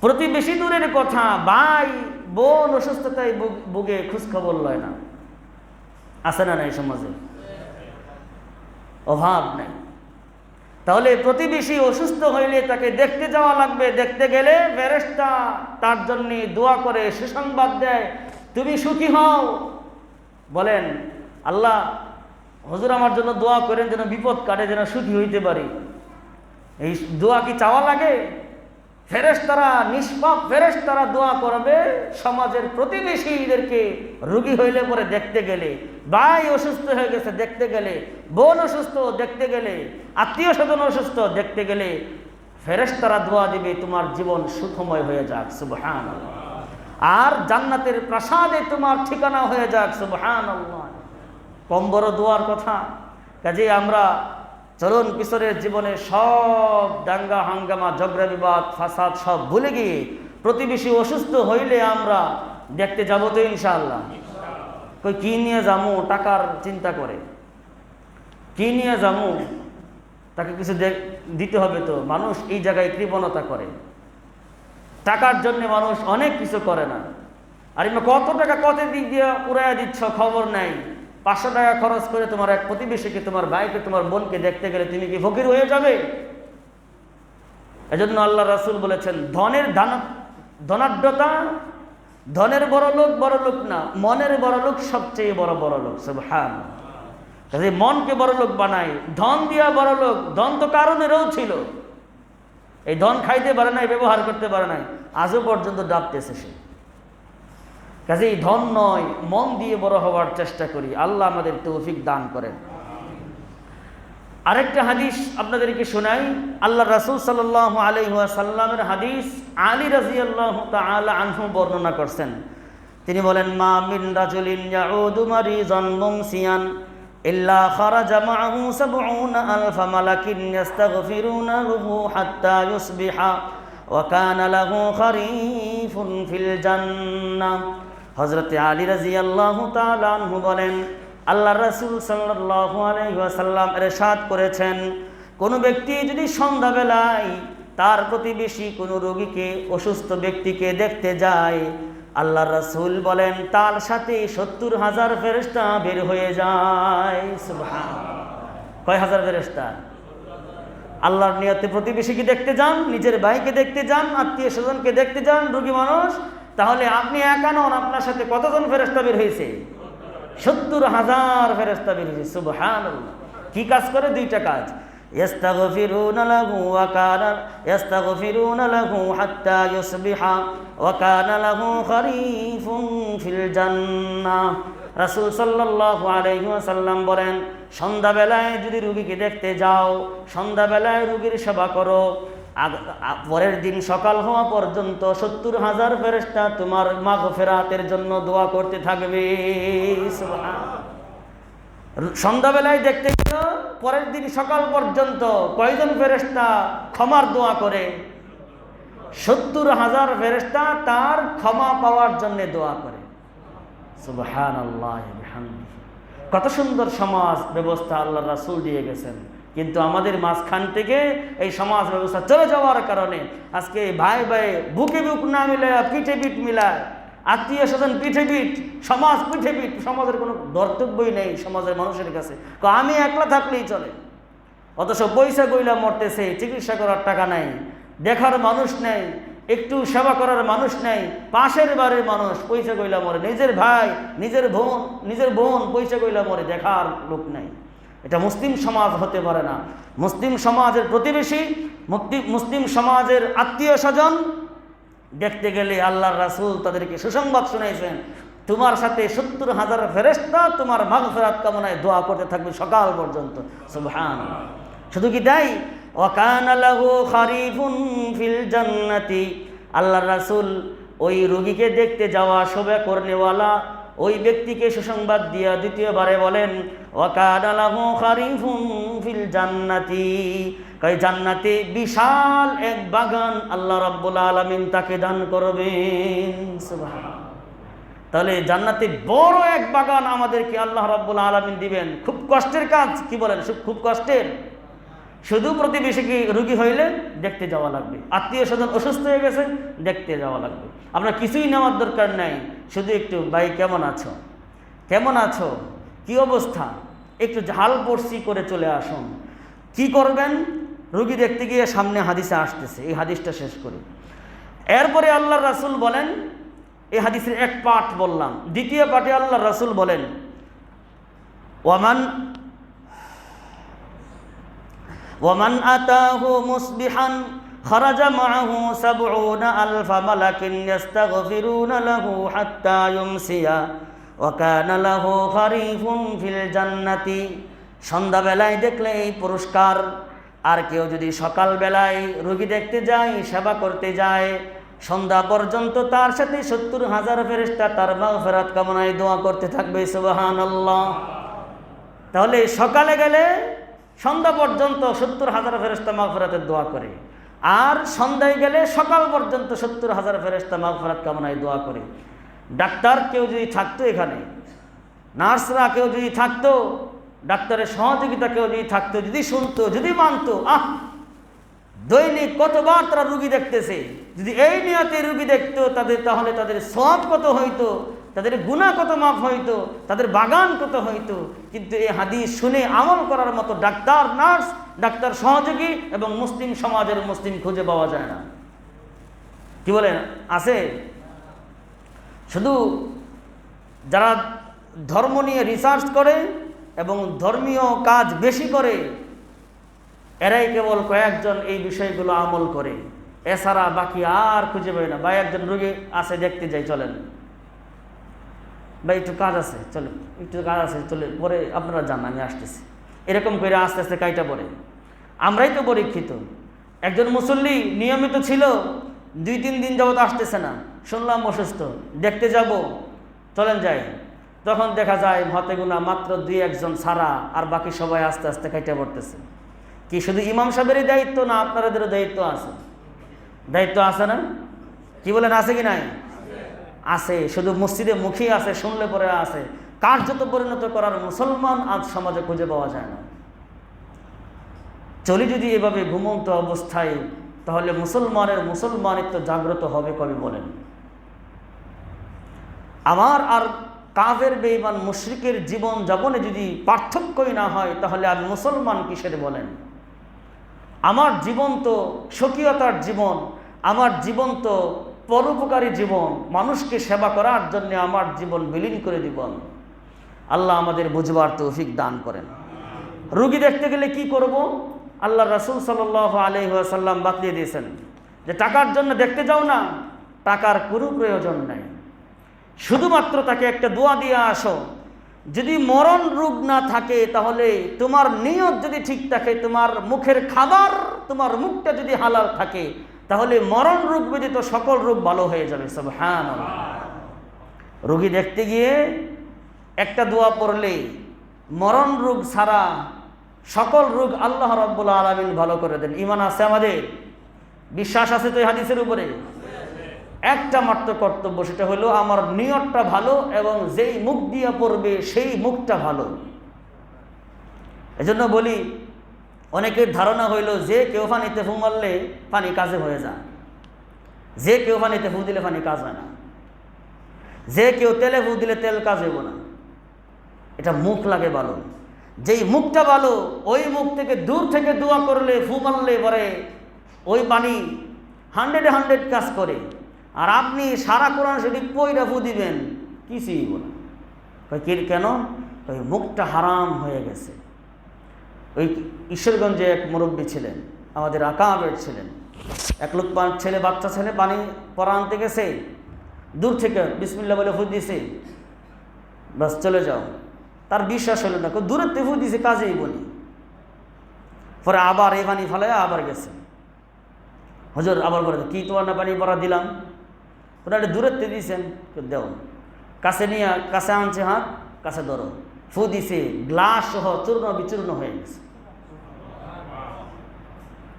প্রতিবেশী দূরের কথা, ভাই বোন অসুস্থতায় ভুগে খোঁজখবর লয় না। আছে না নাই সমাজে? অভাব নেই। তাহলে প্রতিবেশী অসুস্থ হইলে তাকে দেখতে যাওয়া লাগবে। দেখতে গেলে ফেরেশতা তার জন্য দোয়া করে, সুসংবাদ দেয়, তুমি সুখী হও। বলেন, আল্লাহ হুজুর আমার জন্য দোয়া করেন যেন বিপদ কাটে, যেন সুখী হইতে পারি। এই দোয়া কি চাওয়া লাগে? ফেরেশতারা, নিষ্পাপ ফেরেশতারা দোয়া করবে সমাজের প্রতিবেশীদেরকে রোগী হইলে পরে দেখতে গেলে, ভাই অসুস্থ হয়ে গেছে দেখতে গেলে, বোন অসুস্থ দেখতে গেলে, আত্মীয় স্বজন অসুস্থ দেখতে গেলে ফেরেশতারা দোয়া দিবে তোমার জীবন সুখময় হয়ে যাক, সুবহানাল্লাহ। আর জান্নাতের প্রাসাদে তোমার ঠিকানা হয়ে যাক, সুবহানাল্লাহ। কম বড় দোয়ার কথা। কাজেই আমরা চলন কিশোরের জীবনে সব দাঙ্গা হাঙ্গামা, ঝগড়া বিবাদ, ফাসাদ সব ভুলে গিয়ে প্রতিবেশী অসুস্থ হইলে আমরা দেখতে যাব তো ইনশাআল্লাহ। কই কি নিয়ে যাবো? টাকার চিন্তা করে। কি নিয়ে যাবো? তাকে কিছু দিতে হবে তো। মানুষ এই জায়গায় কৃপণতা করে, টাকার জন্য মানুষ অনেক কিছু করে না। আর কত টাকা কত দিক দিয়ে উড়াইয়া দিচ্ছ, খবর নাই। 500 টাকা খরচ করে তোমার এক প্রতিবেশীকে, তোমার ভাইকে, তোমার বোনকে দেখতে গেলে তুমি কি ফকির হয়ে যাবে? এজন্য আল্লাহ রাসূল বলেছেন, ধনের ধনাঢ্যতা, ধনের বড় লোক না, মনের বড় লোক সবচেয়ে বড় লোক, সুবহানাল্লাহ। কাজে মনকে বড় লোক বানায়। ধন দিয়া বড় লোক, ধন তো কারণেরও ছিল। এই ধন খাইতে পারে নাই, ব্যবহার করতে পারে নাই, আজও পর্যন্ত ডাবতেছে সে। কাজেই ধন নয়, মন দিয়ে বড় হওয়ার চেষ্টা করি। আল্লাহ আমাদের তৌফিক দান করেন। আরেকটা হাদিস আপনাদেরকে শোনাই। আল্লাহ রাসূল সাল্লাল্লাহু আলাইহি ওয়াসাল্লামের হাদিস, আলী রাদিয়াল্লাহু তাআলা আনহু বর্ণনা করছেন। তিনি বলেন, মা মিন রাজুলিন ইয়াউদু মারিজান মুমসিয়ান ইল্লা খারাজা মাআহু ৭০,০০০ মালাকিন ইস্তাগফিরুনা লাহু হাত্তা ইউসবিহা ওয়া কানা লাহু খরিফুন ফিল জান্নাহ। হযরত আলী রাদিয়াল্লাহু তাআলা আনহু বলেন, আল্লাহ রাসূল সাল্লাল্লাহু আলাইহি ওয়াসাল্লাম ইরশাদ করেছেন, কোন ব্যক্তি যদি সন্ধ্যাবেলায় তার প্রতিবেশী কোনো রোগীকে, অসুস্থ ব্যক্তিকে দেখতে যায়, আল্লাহ রাসূল বলেন তার সাথে ৭০,০০০ ফেরেশতা বের হয়ে যায়। সুবহানাল্লাহ। কয় হাজার ফেরেশতা? আল্লাহর নিয়তে প্রতিবেশীকে দেখতে যান, নিজের ভাইকে দেখতে যান, আত্মীয় স্বজনকে দেখতে যান, রোগী মানুষ, তাহলে আপনি একা নন, আপনার সাথে কতজন ফেরেশতা বের হয়েছে? ৭০,০০০ ফেরেশতা বের হয়েছে। সুবহানাল্লাহ। কি কাজ করে? দুইটা কাজ। ইস্তাগফিরুনা লাহু হাত্তা ইউসবিহা ওয়া কানা লাহু খরিফুন ফিল জান্নাহ। রাসূল সাল্লাল্লাহু আলাইহি ওয়াসাল্লাম বলেন, সন্ধ্যাবেলায় যদি রোগীকে দেখতে যাও, সন্ধ্যাবেলায় রোগীর সেবা করো, পরের দিন সকাল হওয়া পর্যন্ত ৭০,০০০ ফেরেশতা তোমার মাগফিরাতের জন্য দোয়া করতে থাকবে। সুবহানাল্লাহ। সন্ধ্যাবেলায় দেখতে গেল, পরের দিন সকাল পর্যন্ত কয়জন ফেরেশতা ক্ষমার দোয়া করে? ৭০,০০০ ফেরেশতা তার ক্ষমা পাওয়ার জন্য দোয়া করে। সুবহানাল্লাহ বিহামদিহি। কত সুন্দর সমাজ ব্যবস্থা আল্লাহ রাসূল দিয়ে গেছেন। কিন্তু আমাদের মাঝখান থেকে এই সমাজ ব্যবস্থা চলে যাওয়ার কারণে আজকে ভাই ভাই বুকে বুক না মিলায়, পিঠে পিঠ মিলায়, আত্মীয় স্বজন পিঠে পিঠ, সমাজ পিঠে পিঠ। সমাজের কোনো কর্তব্যই নেই সমাজের মানুষের কাছে। আমি একলা থাকলেই চলে। অথচ পয়সা গইলা মরতেছে, চিকিৎসা করার টাকা নেই, দেখার মানুষ নেই, একটু সেবা করার মানুষ নেই। পাশের বাড়ির মানুষ পয়সা গইলা মরে, নিজের ভাই, নিজের বোন পয়সা গইলা মরে, দেখার লোক নেই। এটা মুসলিম সমাজ হতে পারে না। মুসলিম সমাজের প্রতিবেশী, মুসলিম সমাজের আত্মীয় স্বজন দেখতে গেলে আল্লাহর রাসূল তাদেরকে সুসংবাদ শুনাইছেন, তোমার সাথে ৭০,০০০ ফেরেশতা তোমার মাগফিরাত কামনায় দোয়া করতে থাকবে সকাল পর্যন্ত। সুবহানাল্লাহ। শুধু কি তাই? ওয়া কানা লাহু খরিফুন ফিল জান্নাতি। আল্লাহর রাসূল ওই রোগীকে দেখতে যাওয়া সেবা করনেওয়ালা ওই ব্যক্তিকে সুসংবাদ দিয়া দ্বিতীয়বারে বলেন, ওয়া কানা লাহু খরিফুন ফিল জান্নাতি। কই জান্নাতে বিশাল এক বাগান আল্লাহ রাব্বুল আলামিন তাকে দান করবেন। সুবহানাল্লাহ। তাহলে জান্নাতে বড় এক বাগান আমাদেরকে আল্লাহ রাব্বুল আলামিন দিবেন। খুব কষ্টের কাজ, কি বলেন? খুব কষ্টের। শুধু প্রতিবেশী রোগী হইলে দেখতে যাওয়া লাগবে, আত্মীয় স্বজন অসুস্থ হয়ে গেছে দেখতে যাওয়া লাগবে। আপনার কিছুই নেওয়ার দরকার নাই, শুধু একটু ভাই কেমন আছো, কেমন আছো, কি অবস্থা, একটু ঝাল পড়ছি করে চলে আসুন। কি করবেন? রোগী দেখতে গিয়ে সামনে হাদিসে আসতেছে, এই হাদিসটা শেষ করি। এরপরে আল্লাহ রাসূল বলেন, এই হাদিসের এক পাঠ বললাম, দ্বিতীয় পাঠে আল্লাহ রাসূল বলেন ওয়ামান আতাহু মুসবিহান খারাজা মাআহু ৭০,০০০ মালাকিন ইস্তাগফিরুনা লাহু হাত্তা ইউমসিয়া ওয়া কানা লাহু খারিফুন ফিল জান্নাতি। সন্ধ্যাবেলায় দেখলে এই পুরস্কার। আর কেউ যদি সকালবেলায় রোগী দেখতে যায়, সেবা করতে যায়, সন্ধ্যা পর্যন্ত তার সাথে ৭০,০০০ ফেরেশতা তার মাগফিরাত কামনায় দোয়া করতে থাকবে। সুবহানাল্লাহ। তাহলে সকালে গেলে সন্ধ্যা পর্যন্ত ৭০,০০০ ফেরেশতা মাগফিরাতের দোয়া করে, আর সন্ধ্যায় গেলে সকাল পর্যন্ত ৭০,০০০ ফেরেশতা মাগফিরাত কামনায় দোয়া করে। ডাক্তার কেউ যদি থাকতো, এখানে নার্সরা কেউ যদি থাকতো, ডাক্তারের সহযোগিতা কেউ যদি থাকতো, যদি শুনতো, যদি মানতো, দৈনিক কতবার তারা রুগী দেখতেছে, যদি এই নিয়তে রুগী দেখতো তাদের, তাহলে তাদের সওয়াব কত হইতো, তাদের গুনাহ কত মাফ হইতো, তাদের বাগান কত হইতো। কিন্তু এই হাদিস শুনে আমল করার মতো ডাক্তার, নার্স, ডাক্তার সহযোগী এবং মুসলিম সমাজের মুসলিম খুঁজে পাওয়া যায় না। কি বলেন, আছে? শুধু যারা ধর্ম নিয়ে রিসার্চ করে এবং ধর্মীয় কাজ বেশি করে, এরাই কেবল কয়েকজন এই বিষয়গুলো আমল করে, এছাড়া বাকি আর খুঁজে পাই না। ভাই একজন রোগী আছে, দেখতে যাই, চলেন ভাই, একটু কাজ আছে, চলো, একটু কাজ আছে, চলে, পরে আপনারা যান, আমি আসতেছি। এরকম করে আস্তে আস্তে কাইটা পড়ে। আমরাই তো পরীক্ষিত। একজন মুসল্লি নিয়মিত ছিল, ২-৩ দিন যাবত আসতেছে না, শুনলাম অসুস্থ, দেখতে যাব, চলেন যাই। তখন দেখা যায় হাতে গোনা মাত্র ২-১ জন ছাড়া আর বাকি সবাই আস্তে আস্তে কাইটা পড়তেছে। কি শুধু ইমাম সাহেবেরই দায়িত্ব না আপনাদেরও দায়িত্ব আছে? দায়িত্ব আছে না? কি বলেন, আছে কি নাই? আছে। শুধু মসজিদে মুখী আছে, শুনলে পরে আছে, কার্যত পরিণত করার মুসলমান আজ সমাজে খুঁজে পাওয়া যায় না। চলি যদি এভাবে ঘুমন্ত অবস্থায়, তাহলে মুসলমানের মুসলমানিত্ব জাগ্রত হবে কবে বলেন? আমার আর কাফের বেঈমান মুশরিকের জীবন যাপনে যদি পার্থক্যই না হয়, তাহলে আমি মুসলমান কিসের বলেন? আমার জীবন তো স্বকীয়তার জীবন, আমার জীবন তো পরোপকারী জীবন, মানুষকে সেবা করার জন্য আমার জীবন বিলীন করে দিব। আল্লাহ আমাদের বুঝবার তৌফিক দান করেন। রোগী দেখতে গেলে কি করব? আল্লাহ রাসূল সাল্লাল্লাহু আলাইহি ওয়াসাল্লাম বাতলিয়ে দিয়েছেন যে টাকার জন্য দেখতে যাও না, টাকার কোনো প্রয়োজন নাই, শুধুমাত্র তাকে একটা দোয়া দিয়ে আসো। যদি মরণ রোগ না থাকে, তাহলে তোমার নিয়ত যদি ঠিক থাকে, তোমার মুখের খাবার, তোমার মুখটা যদি হালাল থাকে, তাহলে মরণ রোগ ব্যতীত সকল রোগ ভালো হয়ে যাবে। সুবহানাল্লাহ। রোগী দেখতে গিয়ে একটা দোয়া পড়লে মরণ রোগ ছাড়া সকল রোগ আল্লাহ রাব্বুল আলামিন ভালো করে দেন। ঈমান আছে আমাদের? বিশ্বাস আছে তো এই হাদিসের উপরে? একটা মাত্র কর্তব্য, সেটা হলো আমার নিয়তটা ভালো এবং যেই মুখ দিয়ে পড়বে সেই মুখটা ভালো। এজন্য বলি, অনেকের ধারণা হইল যে কেউ পানিতে ফু মারলে পানি কাজে হয়ে যায়, যে কেউ পানিতে ফু দিলে পানি কাজ হয় না, যে কেউ তেলে ফু দিলে তেল কাজ হইব না। এটা মুখ লাগে ভালো, যেই মুখটা ভালো ওই মুখ থেকে দূর থেকে দোয়া করলে, ফু মারলে পরে ওই পানি 100 কাজ করে। আর আপনি সারা কোরআন শরীফ পইরা ফু দিবেন, কিছুই না। কেন? ওই মুখটা হারাম হয়ে গেছে। ওই ঈশ্বরগঞ্জে এক মুরব্বী ছিলেন, আমাদের আকাবের ছিলেন। এক লোক ছেলে, বাচ্চা ছেলে পানি পরা আনতে গেছে, দূর থেকে বিসমিল্লাহ বলে ফু দিছে, বাস চলে যাও। তার বিশ্বাস হলো না, দূরের থেকে ফু দিছে, কাজেই বলি। পরে আবার এই পানি ফেলায় আবার গেছে, হুজুর আবার বলে কি তোমার না পানি পরা দিলাম? ওটা দূরের থেকে দিয়েছেন, দেও। কাছে নিয়ে কাছে আনছে, হাত কাছে ধরো, ফু দিছে, গ্লাস সহ চূর্ণ বিচূর্ণ হয়ে গেছে।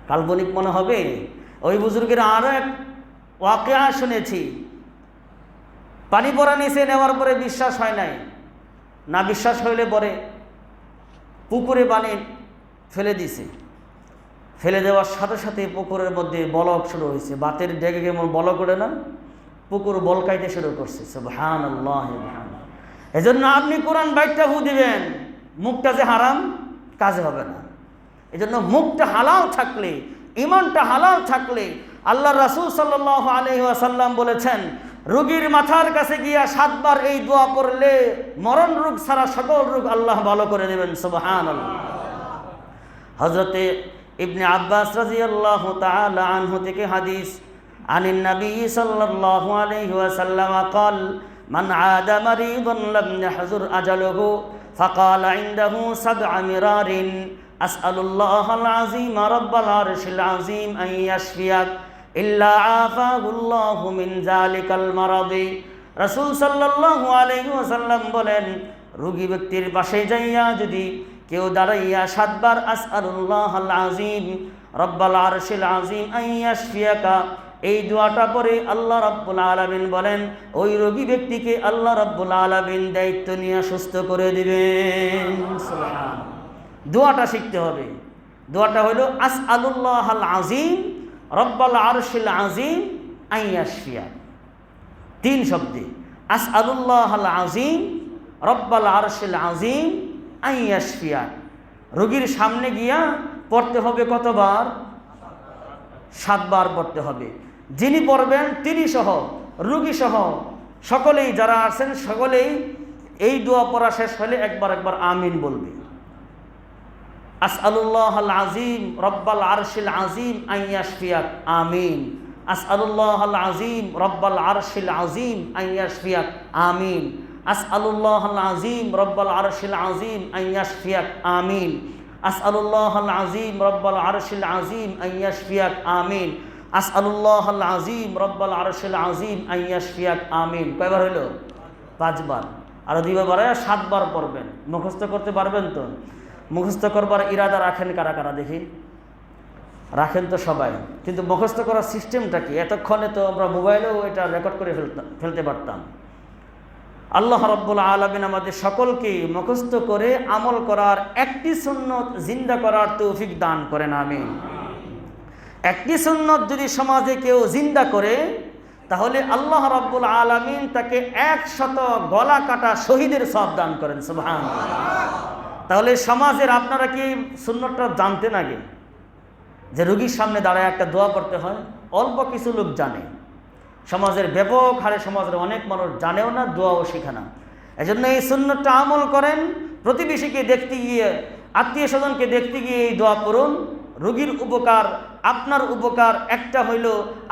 কাল্পনিক মনে হবে। ওই বুজুর্গের আরো এক ওয়াকিয়া শুনেছি, পানি পরা নিচে নেওয়ার পরে বিশ্বাস হয় নাই, না বিশ্বাস হইলে পরে পুকুরে পানি ফেলে দিছে। ফেলে দেওয়ার সাথে সাথে পুকুরের মধ্যে বলক শুরু হয়েছে। বাতের ডেকে কেমন বলক ওঠে না, পুকুর বলকাইতে শুরু করছে। সুবহানাল্লাহ। এজন্য আপনি কোরআন বাইকটা ফু দিবেন, মুখটা যে হারাম কাজে হবে না। এজন্য মুখটা হালাল থাকলে, ইমানটা হালাল থাকলে, আল্লাহ রাসূল সাল্লাল্লাহু আলাইহি ওয়াসাল্লাম বলেছেন, রোগীর মাথার কাছে গিয়া 7 বার এই দোয়া পড়লে মরণ রোগ ছাড়া সকল রোগ আল্লাহ ভালো করে দেবেন। সুবহানাল্লাহ। হযরতে ইবনে আব্বাস রাদিয়াল্লাহু তাআলা আনহু থেকে হাদিস, আনিন নবী সাল্লাল্লাহু আলাইহি ওয়াসাল্লাম قال من عاد مريضا لم يحضر أجله فقال عنده 7 مرار أسأل الله العظيم رب العرش العظيم أن يشفيك إلا عافاه الله من ذلك المرض। রাসূল সাল্লাল্লাহু আলাইহি ওয়াসাল্লাম বলেন, রোগী ব্যক্তির পাশে যাইয়া যদি কেউ দাঁড়াইয়া 7 বার আসআলুল্লাহাল আযীম রব্বাল আরশিল আযীম আন ইয়াশফিয়াকা, এই দোয়াটা পরে আল্লাহ রাব্বুল আলামিন বলেন ওই রোগী ব্যক্তিকে আল্লাহ রাব্বুল আলামিন দায়িত্ব নিয়ে সুস্থ করে দিবেন। সুবহানাল্লাহ। দোয়াটা শিখতে হবে। দোয়াটা হলো আসআলুল্লাহাল আযীম রব্বাল আরশিল আযীম আন ইয়াশফিয়া, 3 শব্দে। আসআলুল্লাহাল আযীম রব্বাল আরশিল আযীম আন ইয়াশফিয়া। রোগীর সামনে গিয়া পড়তে হবে কতবার? 7 বার পড়তে হবে। যিনি পড়বেন তিনি সহ, রোগী সহ সকলেই যারা আছেন সকলেই এই দোয়া পড়া শেষ হলে একবার আমিন বলবে। আসআলুল্লাহাল আযীম রব্বাল আরশিল আযীম আন ইয়াশফিয়াক, আমিন। আসআলুল্লাহাল আযীম রব্বাল আরশিল আযীম আন ইয়াশফিয়াক, আমিন। আসআলুল্লাহাল আযীম রব্বাল আরশিল আযীম আন ইয়াশফিয়াক, আমিন। আসআলুল্লাহাল আযীম রব্বাল আরশিল আযীম আন ইয়াশফিয়াক, আমিন। আসআলুল্লাহাল আযীম রব্বাল আরশিল আযীম আন ইয়াশফিয়াক, আমিন। কয়বার হলো? 5 বার। আর 2 বার বাড়ায় 7 বার পড়বেন। মুখস্থ করতে পারবেন তো? মুখস্থ করবার ইরাদা রাখেন কারা কারা দেখি? রাখেন তো সবাই, কিন্তু মুখস্থ করার সিস্টেমটা কি? এতক্ষণে তো আমরা মোবাইলেও এটা রেকর্ড করে ফেলতে পারতাম। আল্লাহ রাব্বুল আলামিন আমাদের সকলকে মুখস্থ করে আমল করার, একটি সুন্নত জিন্দা করার তৌফিক দান করেন, আমিন। একটি সুন্নত যদি সমাজে কেউ জিন্দা করে তাহলে আল্লাহ রাব্বুল আলামিন তাকে 100 গলা কাটা শহীদের সওয়াব দান করেন। সুবহানাল্লাহ। তাহলে সমাজের আপনারা কি সুন্নতটা জানতেন আগে যে রোগীর সামনে দাঁড়ায় একটা দোয়া পড়তে হয়? অল্প কিছু লোক জানে, সমাজের ব্যাপক হারে সমাজের অনেক মানুষ জানেও না, দোয়াও শেখে না। এজন্য এই সুন্নতটা আমল করেন। প্রতিবেশীকে দেখতে গিয়ে, আত্মীয় স্বজনকে দেখতে গিয়ে এই দোয়া করুন। রোগীর উপকার, আপনার উপকার। একটা হইল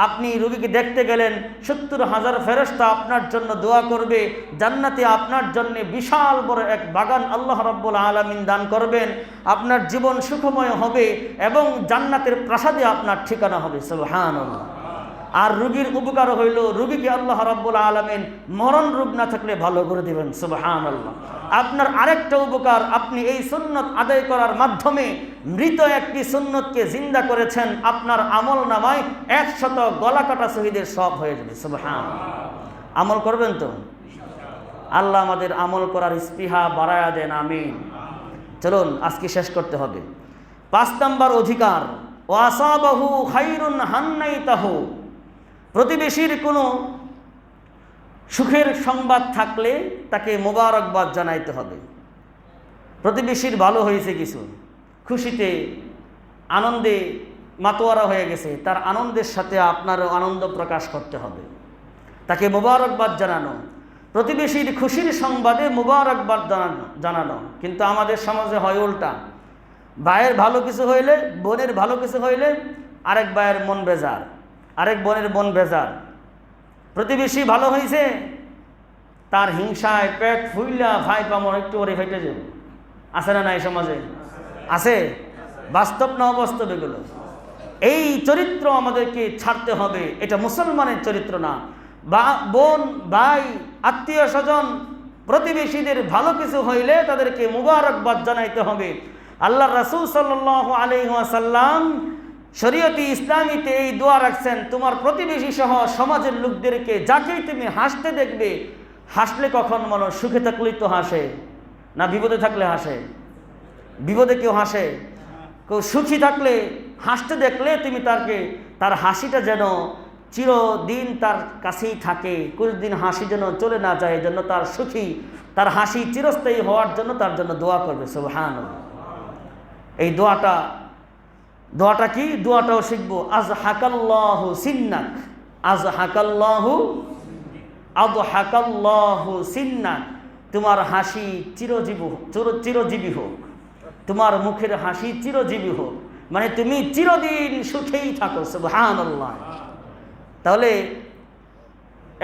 আপনি রোগীকে দেখতে গেলেন, 70,000 ফেরেশতা আপনার জন্য দোয়া করবে, জান্নাতে আপনার জন্য বিশাল বড় এক বাগান আল্লাহ রাব্বুল আলামিন দান করবেন, আপনার জীবন সুখময় হবে এবং জান্নাতের প্রাসাদে আপনার ঠিকানা হবে। সুবহানাল্লাহ। আর রোগীর উপকার হইল রোগীকে আল্লাহ রাব্বুল আলামিন মরণ রোগ না থাকলে ভালো করে দিবেন। সুবহানাল্লাহ। আপনার আরেকটা উপকার, আপনি এই সুন্নত আদায় করার মাধ্যমে মৃত একটি সুন্নতকে জিন্দা করেছেন, আপনার আমল নামায় 100 গলা কাটা শহীদের সওয়াব হয়ে যাবে। সুবহানাল্লাহ। আমল করবেন তো? আল্লাহ আমাদের আমল করার স্পৃহা বাড়ায়া দেন, আমিন। চলুন আজকে শেষ করতে হবে। 5 নম্বর অধিকার, ওয়াসাবাহু খাইরুন হান্নাইতাহু। প্রতিবেশীর কোনো সুখের সংবাদ থাকলে তাকে মোবারকবাদ জানাইতে হবে। প্রতিবেশীর ভালো হয়েছে, কিছু খুশিতে আনন্দে মাতোয়ারা হয়ে গেছে, তার আনন্দের সাথে আপনারও আনন্দ প্রকাশ করতে হবে, তাকে মোবারকবাদ জানানো। প্রতিবেশীর খুশির সংবাদে মোবারকবাদ জানানো। কিন্তু আমাদের সমাজে হয় উল্টা। ভাইয়ের ভালো কিছু হইলে, বোনের ভালো কিছু হইলে আরেক ভাইয়ের মন বেজার, আরেক বোনের মন বেজার। প্রতিবেশী ভালো হয়েছে, তার হিংসায় পেট ফুইলা ভাই পামর একটু ওরে ফেটে যাবে। আছে না নাই সমাজে? আছে। বাস্তব না অবাস্তব এগুলো? এই চরিত্র আমাদেরকে ছাড়তে হবে। এটা মুসলমানের চরিত্র না। বোন, ভাই, আত্মীয় স্বজন, প্রতিবেশীদের ভালো কিছু হইলে তাদেরকে মুবারকবাদ জানাইতে হবে। আল্লাহ রাসূল সাল্লাল্লাহু আলাইহি ওয়াসাল্লাম শরীয়তে ইসলামীতে এই দোয়া রাখছেন, তোমার প্রতিবেশী সহ সমাজের লোকদেরকে যাকেই তুমি হাসতে দেখবে, হাসলে কখন মানুষ সুখে থাকলেই তো হাসে না বিপদে থাকলে হাসে? বিপদে কেউ হাসে? কেউ সুখী থাকলে হাসতে দেখলে তুমি তার হাসিটা যেন চিরদিন তার কাছেই থাকে, কোনদিন হাসি যেন চলে না যায়, জন্য তার হাসি চিরস্থায়ী হওয়ার জন্য তার জন্য দোয়া করবে। সুবহানাল্লাহ। এই দোয়াটা কি? দোয়াটাও শিখবো। আযহাকাল্লাহু সিন্নাক, আযহাকাল্লাহু সিন্নাক, তোমার হাসি চিরজীবী হোক, তোমার মুখের হাসি চিরজীবী হোক, মানে তুমি চিরদিন সুখেই থাকো। সুবহানাল্লাহ। তাহলে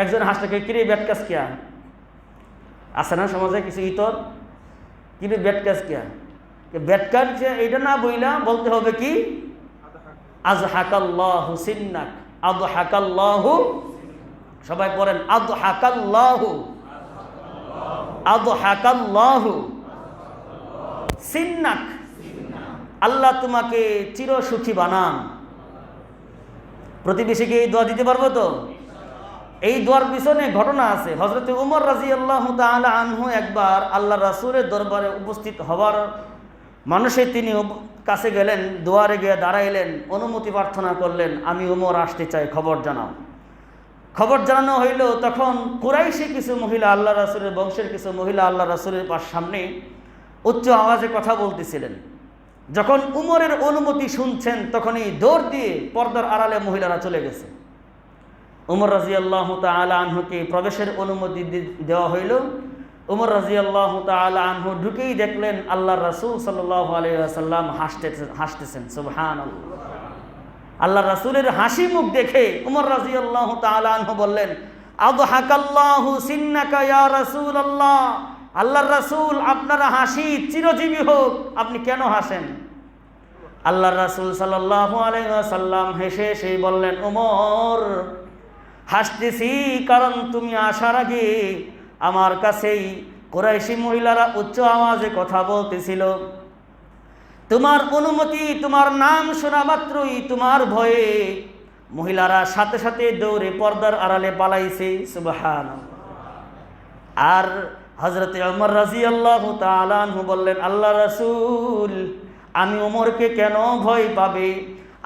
একজন হাসটাকে কিরে ব্যাটকাজ কিয়া আছে না সমাজে কিছু ইতর, কিরে ব্যাটকাজ কিয়া, ব্যাটকাজ এইটা না বইলা বলতে হবে কি? আযহাকাল্লাহু সিন্নাক, আযহাকাল্লাহু, সবাই পড়েন আযহাকাল্লাহু, আযহাকাল্লাহু সিন্নাক, আল্লাহ তোমাকে চিরসুখী বানান। প্রতিবেশীকে এই দোয়া দিতে পারবো তো? এই দোয়ার পিছনে ঘটনা আছে। হযরত উমর রাদিয়াল্লাহু তাআলা আনহু একবার আল্লাহ রাসূলের দরবারে উপস্থিত হওয়ার মানুষে তিনি কাছে গেলেন, দুয়ারে গিয়ে দাঁড়াইলেন, অনুমতি প্রার্থনা করলেন, আমি উমর আসতে চাই, খবর জানাও। খবর জানানো হইল। তখন কুরাইশি কিছু মহিলা, আল্লাহ রাসূলের বংশের কিছু মহিলা আল্লাহ রাসূলের সামনে উচ্চ আওয়াজে কথা বলতেছিলেন। যখন উমরের অনুমতি শুনছেন তখনই দৌড় দিয়ে পর্দার আড়ালে মহিলারা চলে গেছে। উমর রাদিয়াল্লাহু তাআলা আনহুকে প্রবেশের অনুমতি দেওয়া হইল। উমর রাদিয়াল্লাহু তাআলা আনহু ঢুকেই দেখলেন আল্লাহর রাসূল সাল্লাল্লাহু আলাইহি ওয়াসাল্লাম হাসতেছেন। সুবহানাল্লাহ। আল্লাহর রাসূলের হাসি মুখ দেখে উমর রাদিয়াল্লাহু তাআলা আনহু বললেন, আযহাকাল্লাহু সিন্নাকা ইয়া রাসূলুল্লাহ, আল্লাহর রাসূল আপনার হাসি চিরজীবী হোক, আপনি কেন হাসেন? আল্লাহর রাসূল সাল্লাল্লাহু আলাইহি ওয়াসাল্লাম হেসে সেই বললেন, উমর, হাসতেছি কারণ তুমি আসার আগে আমার কাছেই কুরাইশি মহিলারা উচ্চ আওয়াজে কথা বলতেছিল। তোমার অনুমতি, তোমার নাম শোনা মাত্রই তোমার ভয়ে মহিলারা সাথে সাথে দৌড়ে পর্দার আড়ালে পালাইছে। সুবহানাল্লাহ। আর হযরত ওমর রাদিয়াল্লাহু তাআলা আনহু বললেন, আল্লাহ রাসূল, আমি ওমরকে কেন ভয় পাবে?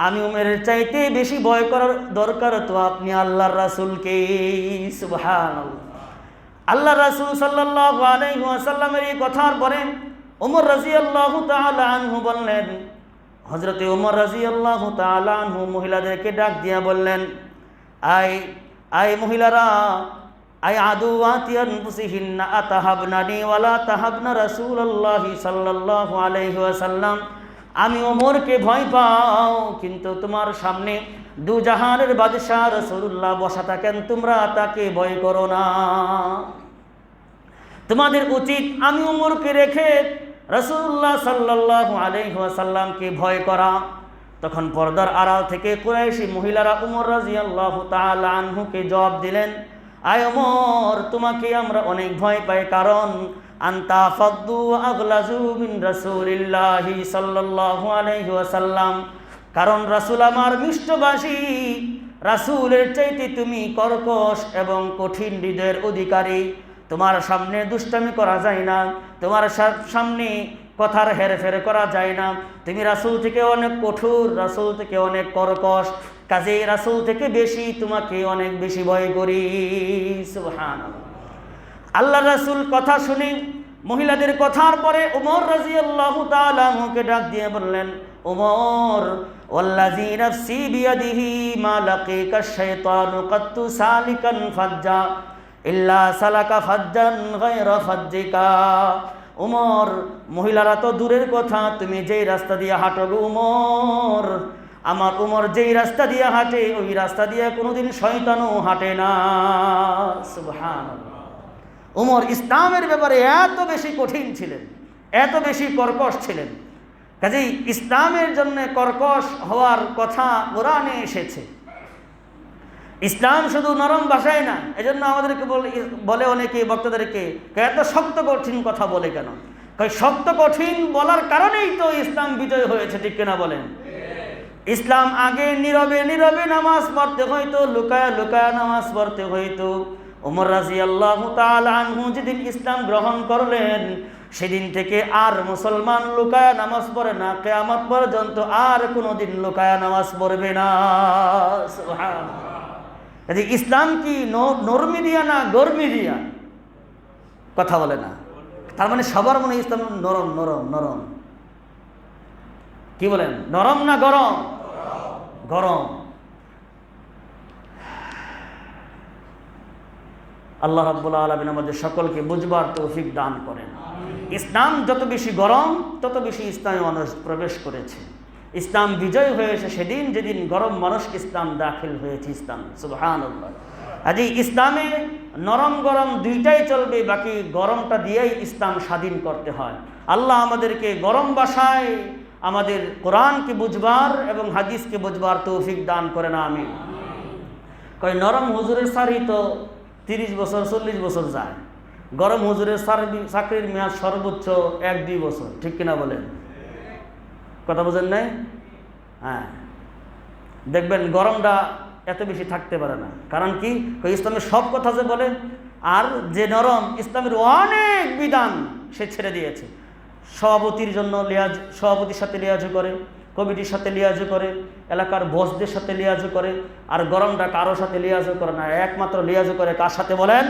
আমি ওমরের চাইতে বেশি ভয় করার দরকার তো আপনি আল্লাহর রাসূলকে। সুবহানাল্লাহ। আল্লাহ রাসূল সাল্লাল্লাহু আলাইহি ওয়াসাল্লামের এই কথার পরে ওমর রাদিয়াল্লাহু তাআলা আনহু বললেন, হযরত ওমর রাদিয়াল্লাহু তাআলা আনহু মহিলাদেরকে ডাক দিয়া বললেন, আই মহিলারা, আই আদুওয়াতি আনফুসিহিন্না আতাহাবনানি ওয়ালা তাহাবনা রাসূলুল্লাহি সাল্লাল্লাহু আলাইহি ওয়াসাল্লাম, আমি ওমরকে ভয় পাও কিন্তু তোমার সামনে দুজাহানের বাদশাহ রাসূলুল্লাহ বসা থাকেন, তোমরা তাকে ভয় করো না। তোমাদের উচিত আমি ওমরকে রেখে রাসূলুল্লাহ সাল্লাল্লাহু আলাইহি ওয়াসাল্লামকে ভয় করা। তখন পর্দার আড়াল থেকে কুরাইশি মহিলারা উমর রাদিয়াল্লাহু তাআলা আনহুকে জবাব দিলেন, আয় ওমর, তোমাকে আমরা অনেক ভয় পাই, কারণ আনতা ফাদ্দু আগলাজু মিন রাসূলিল্লাহি সাল্লাল্লাহু আলাইহি ওয়াসাল্লাম, কারণ রাসূল আমার মিষ্টভাষী, রাসূলের চাইতে তুমি কর্কশ এবং কঠিন হৃদয়ের অধিকারী। তোমার সামনে দুষ্টামি করা যায় না, তোমার সামনে কথার হেরফের করা যায় না। তুমি রাসূল থেকে অনেক কঠোর, রাসূল থেকে অনেক কর্কশ, কাজেই রাসূল থেকে বেশি তোমাকে অনেক বেশি ভয় করি। সুবহানাল্লাহ। আল্লাহ রাসূল কথা শুনে মহিলাদের কথার পরে ওমর রাদিয়াল্লাহু তাআলা আনহুকে ডাক দিয়ে বললেন, ওমর, ওয়াল্লাযী নাফসি বিয়াদিহি মা লাকিকা শাইতানু কাত্তু সালিকান ফাজ্জা ইল্লা সালাকা ফাজ্জান গায়রা ফাজ্জিকা। ওমর, মহিলারা তো দূরের কথা, তুমি যেই রাস্তা দিয়ে হাঁটো গো ওমর, আমার ওমর যেই রাস্তা দিয়ে হাঁটে ওই রাস্তা দিয়ে কোনোদিন শয়তানও হাঁটে না। সুবহানাল্লাহ। ওমর ইসলামের ব্যাপারে এত বেশি কঠিন ছিলেন, এত বেশি কর্কশ ছিলেন, কাজেই ইসলামের জন্য কর্কশ হওয়ার কথা কোরআনে এসেছে। ইসলাম শুধু নরম ভাষায় না, এজন্য আমাদেরকে বলে অনেকে বক্তাদেরকে, এত শক্ত কঠিন কথা বলে কেন? শক্ত কঠিন বলার কারণেই তো ইসলাম বিজয় হয়েছে, ঠিক কিনা বলেন? ইসলাম আগে নীরবে নীরবে নামাজ পড়তে হইতো, লুকায়া লুকায়া নামাজ পড়তে হইতো। ওমর রাদিয়াল্লাহু তাআলা আনহু যেদিন ইসলাম গ্রহণ করলেন, সেদিন থেকে আর মুসলমান লুকায়া নামাজ পড়ে না, কিয়ামত পর্যন্ত আর কোনোদিন লুকায়া নামাজ পড়বে না। সুবহানাল্লাহ। ইসলাম কি নরমি দিয়া না গরমি দিয়া? কথা বলে না। তার মানে সবার মনে ইসলাম নরম নরম নরম। কি বলেন, নরম না গরম? গরম। আল্লাহ রাব্বুল আলামিন আমাদের সকলকে বুঝবার তৌফিক দান করেন। ইসলাম যত বেশি গরম তত বেশি ইসলামে মানুষ প্রবেশ করেছে। ইসলাম বিজয় হয়েছে সেদিন যেদিন গরম মানুষ ইসলাম দাখিল হয়েছে। ইসলাম, সুবহানাল্লাহ। আজ ইসলামে নরম গরম দুইটাই চলবে, বাকি গরমটা দিয়েই ইসলাম স্বাধীন করতে হয়। আল্লাহ আমাদেরকে গরম ভাষায় আমাদের কোরআনকে বুঝবার এবং হাদিসকে বুঝবার তৌফিক দান করেন, আমিন। কই নরম হুজুরের সারি তো 30 বছর 40 বছর যায়, গরম হুজুরের চাকরির মেয়াদ সর্বোচ্চ 1-2 বছর, ঠিক কিনা বলেন? কথা বোঝেন নাই? হ্যাঁ, দেখবেন গরমটা এত বেশি থাকতে পারে না। কারণ কি, ইসলামের সব কথা যে বলে, আর যে নরম ইসলামের অনেক বিধান সে ছেড়ে দিয়েছে। সভাপতির জন্য সভাপতির সাথে লিয়াজু করে, কমিটির সাথে লিয়াজু করে, এলাকার বসদের সাথে লিয়াজু করে, আর গরমটা কারোর সাথে লিয়াজু করে না, একমাত্র লিয়াজু করে কার সাথে বলেন?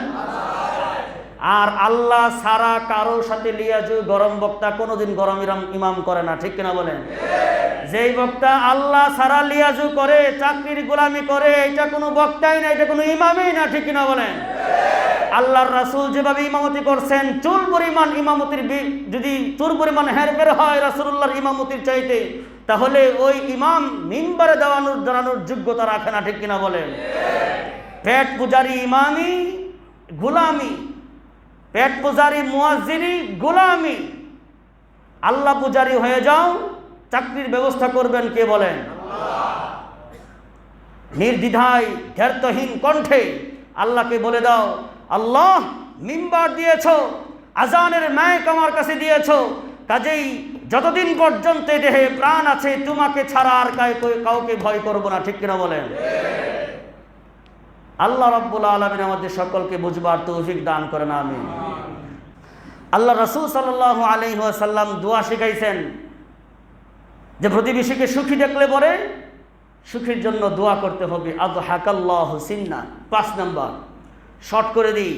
আর আল্লাহ সারা কারোর সাথে লিয়াজু গরম বক্তা কোনোদিন গরম ইমাম করে না, ঠিক কিনা বলেন? যেই বক্তা আল্লাহ সারা লিয়াজু করে, চাকরির গোলামি করে, এটা কোনো বক্তাই না, এটা কোনো ইমামই না, ঠিক কিনা বলেন? আল্লাহর রাসূল যেভাবে ইমামতি করছেন, চুল পরিমাণ ইমামতির যদি চুল পরিমাণ হেরফের হয় রাসূলুল্লাহর ইমামতির চাইতে, তাহলে ওই ইমাম মিম্বারে দাঁড়ানোর যোগ্যতা রাখে না, ঠিক কিনা বলেন? পেট পূজারি ইমামি গোলামি, পেট পূজারি মুয়াজ্জিনি গোলামি। আল্লাহ পূজারি হয়ে যাও, চাকরির ব্যবস্থা করবেন কে বলেন? নির্দ্বিধায় ধৈর্যহীন কণ্ঠে আল্লাহকে বলে দাও, আল্লাহ মিম্বার দিয়েছ, আজানের মাইক আমার কাছে দিয়েছ, কাজেই যতদিন পর্যন্ত দেহে প্রাণ আছে তোমাকে ছাড়া আর কাউকে ভয় করব না, ঠিক কিনা বলেন? আল্লাহ রাব্বুল আলামিন আমাদের সকলকে বুঝবার তৌফিক দান করেন, আমিন। আল্লাহ রাসূল সাল্লাল্লাহু আলাইহি ওয়াসাল্লাম দোয়া শিখাইছেন যে প্রতিবেশীকে সুখী দেখলে পরে সুখীর জন্য দোয়া করতে হবে। আযহাকাল্লাহু সিন্না, 5 নম্বর। শর্ট করে দিই,